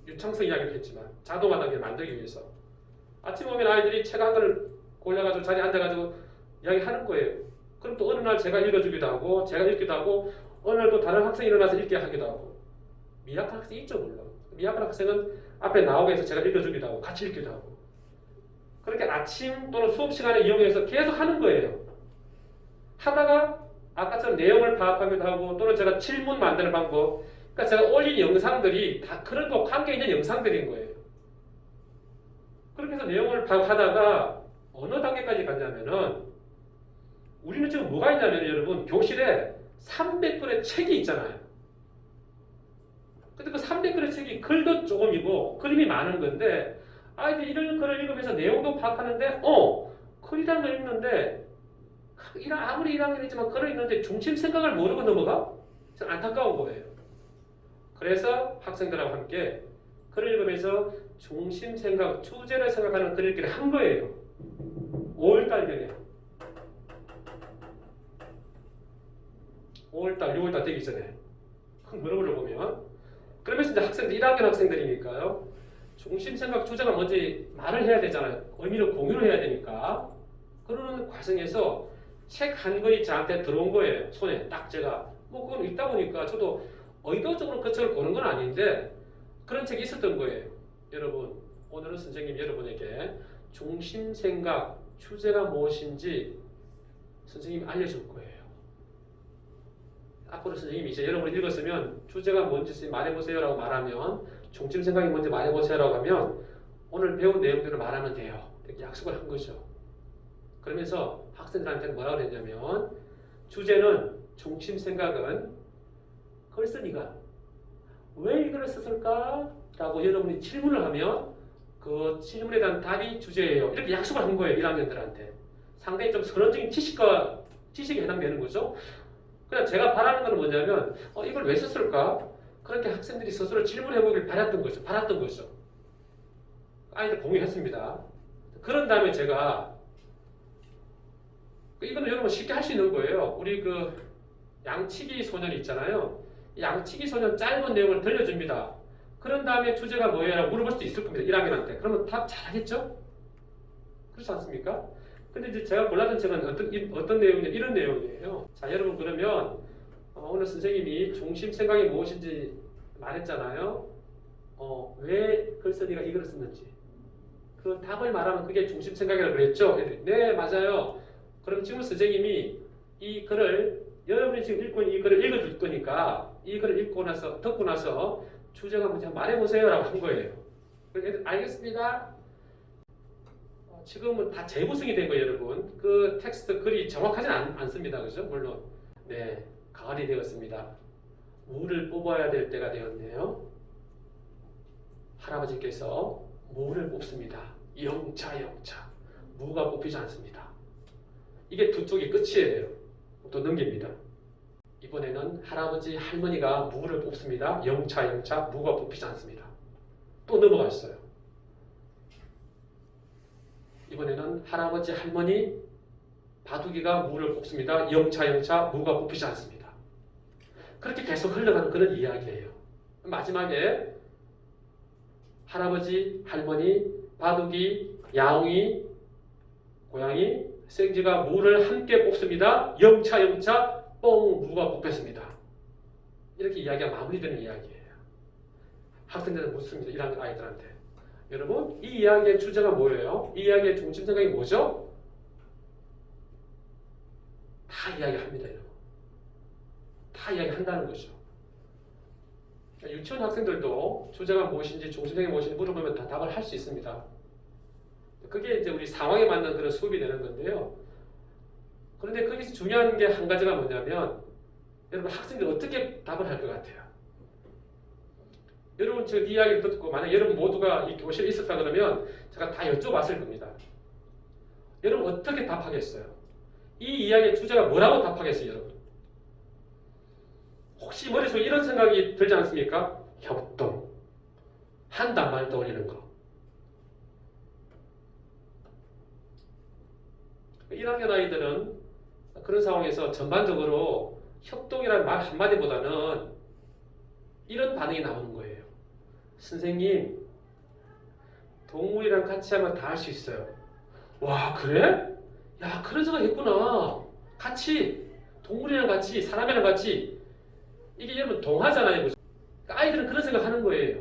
유창성 이야기를 했지만, 자동화 단계 만들기 위해서. 아침에 오면 아이들이 책 한 권을 골라가지고 자리에 앉아가지고 이야기하는 거예요. 그럼 또 어느 날 제가 읽어주기도 하고, 제가 읽기도 하고, 어느 날 또 다른 학생이 일어나서 읽게 하기도 하고. 미약한 학생이 있죠, 물론. 미약한 학생은 앞에 나오게 해서 제가 읽어주기도 하고, 같이 읽기도 하고. 그렇게 아침 또는 수업 시간에 이용해서 계속 하는 거예요. 하다가 아까처럼 내용을 파악하기도 하고, 또는 제가 질문 만드는 방법. 그러니까 제가 올린 영상들이 다 그런 거 관계 있는 영상들인 거예요. 그렇게 해서 내용을 파악하다가 어느 단계까지 갔냐면은 우리는 지금 뭐가 있냐면 여러분 교실에 300권의 책이 있잖아요. 근데 그 300권의 책이 글도 조금이고 그림이 많은 건데 아이들 이런 글을 읽으면서 내용도 파악하는데 글이라는 걸 읽는데 아무리 1학년이지만 글을 읽는데 중심 생각을 모르고 넘어가? 참 안타까운 거예요. 그래서 학생들하고 함께 글을 읽으면서 중심 생각, 주제를 생각하는 글 읽기를 한 거예요. 5월달경에 5월달, 6월달 되기 전에 물어보려 보면 그러면서 이제 학생들 1학년 학생들이니까요. 중심 생각 주제가 먼저 말을 해야 되잖아요. 의미를 공유를 해야 되니까 그러는 과정에서 책 한 권이 저한테 들어온 거예요. 손에 딱 제가 그건 읽다 보니까 저도 의도적으로 그 책을 고른 건 아닌데 그런 책이 있었던 거예요. 여러분 오늘은 선생님이 여러분에게 중심 생각 주제가 무엇인지 선생님이 알려줄 거예요. 앞으로 선생님이 이제 여러분이 읽었으면 주제가 뭔지 말해보세요 라고 말하면 중심 생각이 뭔지 말해보세요 라고 하면 오늘 배운 내용들을 말하면 돼요. 이렇게 약속을 한 거죠. 그러면서 학생들한테는 뭐라고 그랬냐면 주제는 중심 생각은 글쎄 네가 왜 이걸 썼을까? 라고 여러분이 질문을 하면 그 질문에 대한 답이 주제예요. 이렇게 약속을 한 거예요. 1학년들한테. 상당히 좀 선언적인 지식에 해당되는 거죠. 그냥 제가 바라는 건 뭐냐면 이걸 왜 썼을까? 그렇게 학생들이 스스로 질문해 보길 바랐던 거죠. 아이들 공유했습니다. 그런 다음에 제가 이거는 여러분 쉽게 할 수 있는 거예요. 우리 그 양치기 소년이 있잖아요. 양치기 소년 짧은 내용을 들려줍니다. 그런 다음에 주제가 뭐예요? 라고 물어볼 수도 있을 겁니다. 1학년한테. 그러면 답 잘하겠죠? 그렇지 않습니까? 근데 이제 제가 골랐던 책은 어떤 내용이냐 이런 내용이에요. 자, 여러분 그러면 오늘 선생님이 중심 생각이 무엇인지 말했잖아요. 왜 글쓴이가 이 글을 썼는지. 그 답을 말하면 그게 중심 생각이라고 그랬죠? 네, 맞아요. 그럼 지금 선생님이 이 글을 여러분이 지금 읽고 있는 이 글을 읽어줄 거니까 이 글을 듣고 나서 주제가 뭔지 한번 말해보세요 라고 한 거예요. 알겠습니다. 지금은 다 재구성이 된 거예요, 여러분. 그 텍스트 글이 정확하진 않습니다. 그죠? 물론. 네, 가을이 되었습니다. 무를 뽑아야 될 때가 되었네요. 할아버지께서 무를 뽑습니다. 영차. 무가 뽑히지 않습니다. 이게 두 쪽이 끝이에요. 또 넘깁니다. 이번에는 할아버지, 할머니가 무를 뽑습니다. 영차, 무가 뽑히지 않습니다. 또 넘어갔어요. 이번에는 할아버지, 할머니, 바둑이가 무를 뽑습니다. 영차, 무가 뽑히지 않습니다. 그렇게 계속 흘러가는 그런 이야기예요. 마지막에 할아버지, 할머니, 바둑이, 야옹이, 고양이, 생쥐가 무를 함께 뽑습니다. 영차, 뽕, 무가 뽑혔습니다. 이렇게 이야기가 마무리되는 이야기예요. 학생들은 묻습니다. 1학년 아이들한테. 여러분, 이 이야기의 주제가 뭐예요? 이 이야기의 중심 생각이 뭐죠? 다 이야기합니다, 여러분. 다 이야기한다는 거죠. 유치원 학생들도 주제가 무엇인지 중심 생각이 무엇인지 물어보면 다 답을 할 수 있습니다. 그게 이제 우리 상황에 맞는 그런 수업이 되는 건데요. 그런데 거기서 중요한 게 한 가지가 뭐냐면 여러분 학생들이 어떻게 답을 할 것 같아요? 여러분 지금 이 이야기를 듣고 만약 여러분 모두가 이 교실에 있었다 그러면 제가 다 여쭤봤을 겁니다. 여러분 어떻게 답하겠어요? 이 이야기의 주제가 뭐라고 답하겠어요, 여러분? 혹시 머릿속에 이런 생각이 들지 않습니까? 협동. 한다 말 떠올리는 거. 1학년 아이들은 그런 상황에서 전반적으로 협동이라는 말 한마디보다는 이런 반응이 나오는 거예요. 선생님, 동물이랑 같이 하면 다 할 수 있어요. 와, 그래? 야, 그런 생각 있구나. 같이, 동물이랑 같이, 사람이랑 같이. 이게 여러분 동화잖아요. 그러니까 아이들은 그런 생각 하는 거예요.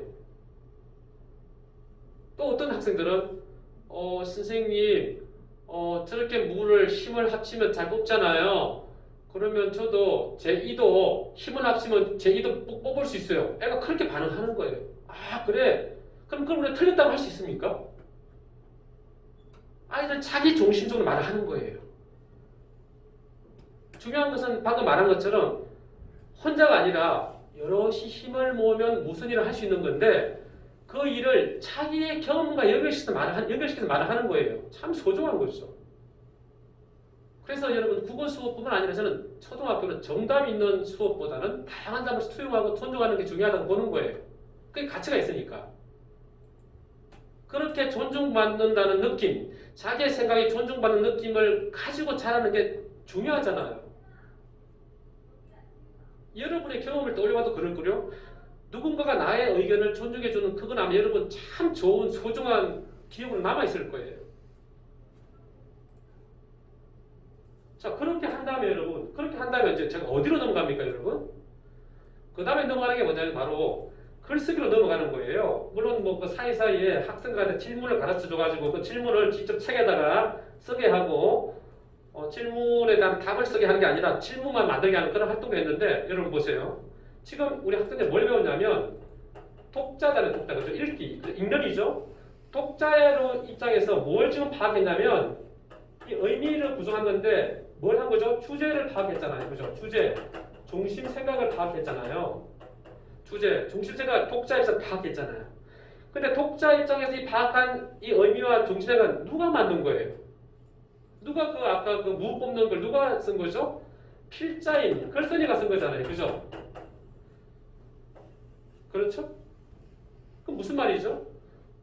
또 어떤 학생들은, 선생님, 저렇게 물을 힘을 합치면 잘 뽑잖아요. 그러면 저도 제 이도 힘을 합치면 제 이도 뽑을 수 있어요. 애가 그렇게 반응하는 거예요. 아, 그래? 그럼 그걸 우리가 틀렸다고 할 수 있습니까? 아이들 자기 중심적으로 말을 하는 거예요. 중요한 것은 방금 말한 것처럼 혼자가 아니라 여럿이 힘을 모으면 무슨 일을 할 수 있는 건데 그 일을 자기의 경험과 연결시켜서 말을 하는 거예요. 참 소중한 거죠. 그래서 여러분 국어 수업뿐만 아니라 저는 초등학교는 정답 있는 수업보다는 다양한 답을 수용하고 존중하는 게 중요하다고 보는 거예요. 그게 가치가 있으니까. 그렇게 존중받는다는 느낌, 자기의 생각이 존중받는 느낌을 가지고 자라는 게 중요하잖아요. 여러분의 경험을 떠올려봐도 그럴 거요. 누군가가 나의 의견을 존중해주는 그건 아마 여러분 참 좋은 소중한 기억으로 남아있을 거예요. 자, 그렇게 한 다음에 여러분, 그렇게 한 다음에 이제 제가 어디로 넘어갑니까, 여러분? 그 다음에 넘어가는 게 뭐냐면 바로 글쓰기로 넘어가는 거예요. 물론 뭐 그 사이사이에 학생들한테 질문을 가르쳐 줘가지고 그 질문을 직접 책에다가 쓰게 하고 질문에 대한 답을 쓰게 하는 게 아니라 질문만 만들게 하는 그런 활동도 했는데 여러분 보세요. 지금 우리 학생들 뭘 배웠냐면 독자잖아요. 독자. 그죠? 읽는이죠. 독자로 입장에서 뭘 지금 파악했냐면 이 의미를 구성한 건데 뭘 한 거죠? 주제를 파악했잖아요. 그죠? 주제, 중심 생각을 파악했잖아요. 주제, 중심 생각 독자에서 파악했잖아요. 근데 독자 입장에서 이 파악한 이 의미와 중심 생각은 누가 만든 거예요? 누가 그 아까 그 무 뽑는 걸 누가 쓴 거죠? 필자인 글쓴이가 쓴 거잖아요. 그죠? 그렇죠? 그럼 무슨 말이죠?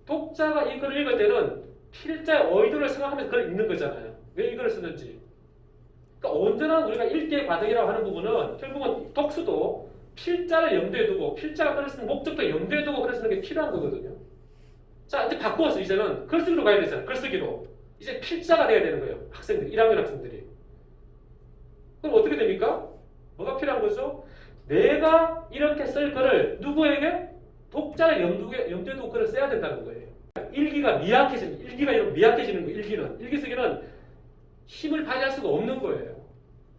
독자가 이 글을 읽을 때는 필자의 의도를 생각하면서 글을 읽는 거잖아요. 왜 이걸 쓰는지. 그러니까 언제나 우리가 읽기의 과정이라고 하는 부분은 결국은 독수도 필자를 염두에 두고 필자가 글을 쓰는 목적도 염두에 두고 글을 쓰는 게 필요한 거거든요. 자, 이제 바꾸어서 이제는 글쓰기로 가야 되잖아요. 글쓰기로. 이제 필자가 돼야 되는 거예요. 학생들이, 1학년 학생들이. 그럼 어떻게 됩니까? 뭐가 필요한 거죠? 내가 이렇게 쓸 글을 누구에게? 독자를 염두에 두고 글을 써야 된다는 거예요. 일기가 이렇게 미약해지는 거예요. 일기 쓰기는 힘을 발휘할 수가 없는 거예요.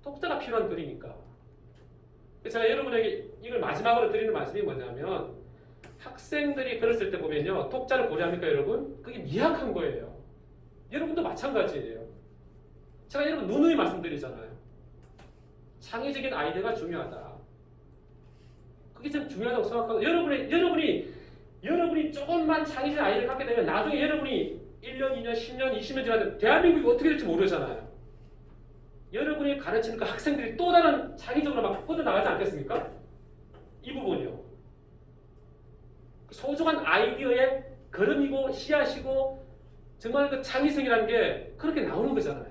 독자가 필요한 글이니까. 제가 여러분에게 이걸 마지막으로 드리는 말씀이 뭐냐면 학생들이 글을 쓸 때 보면요. 독자를 고려합니까 여러분? 그게 미약한 거예요. 여러분도 마찬가지예요. 제가 여러분 누누이 말씀드리잖아요. 창의적인 아이디어가 중요하다. 그게 좀 중요하다고 생각하고 여러분이 조금만 창의적인 아이디어를 갖게 되면 나중에 여러분이 1년, 2년, 10년, 20년 지나면 대한민국이 어떻게 될지 모르잖아요. 여러분이 가르치는 그 학생들이 또 다른 창의적으로 막 뻗어나가지 않겠습니까? 이 부분이요. 소중한 아이디어의 걸음이고 씨앗이고 정말 그 창의성이라는 게 그렇게 나오는 거잖아요.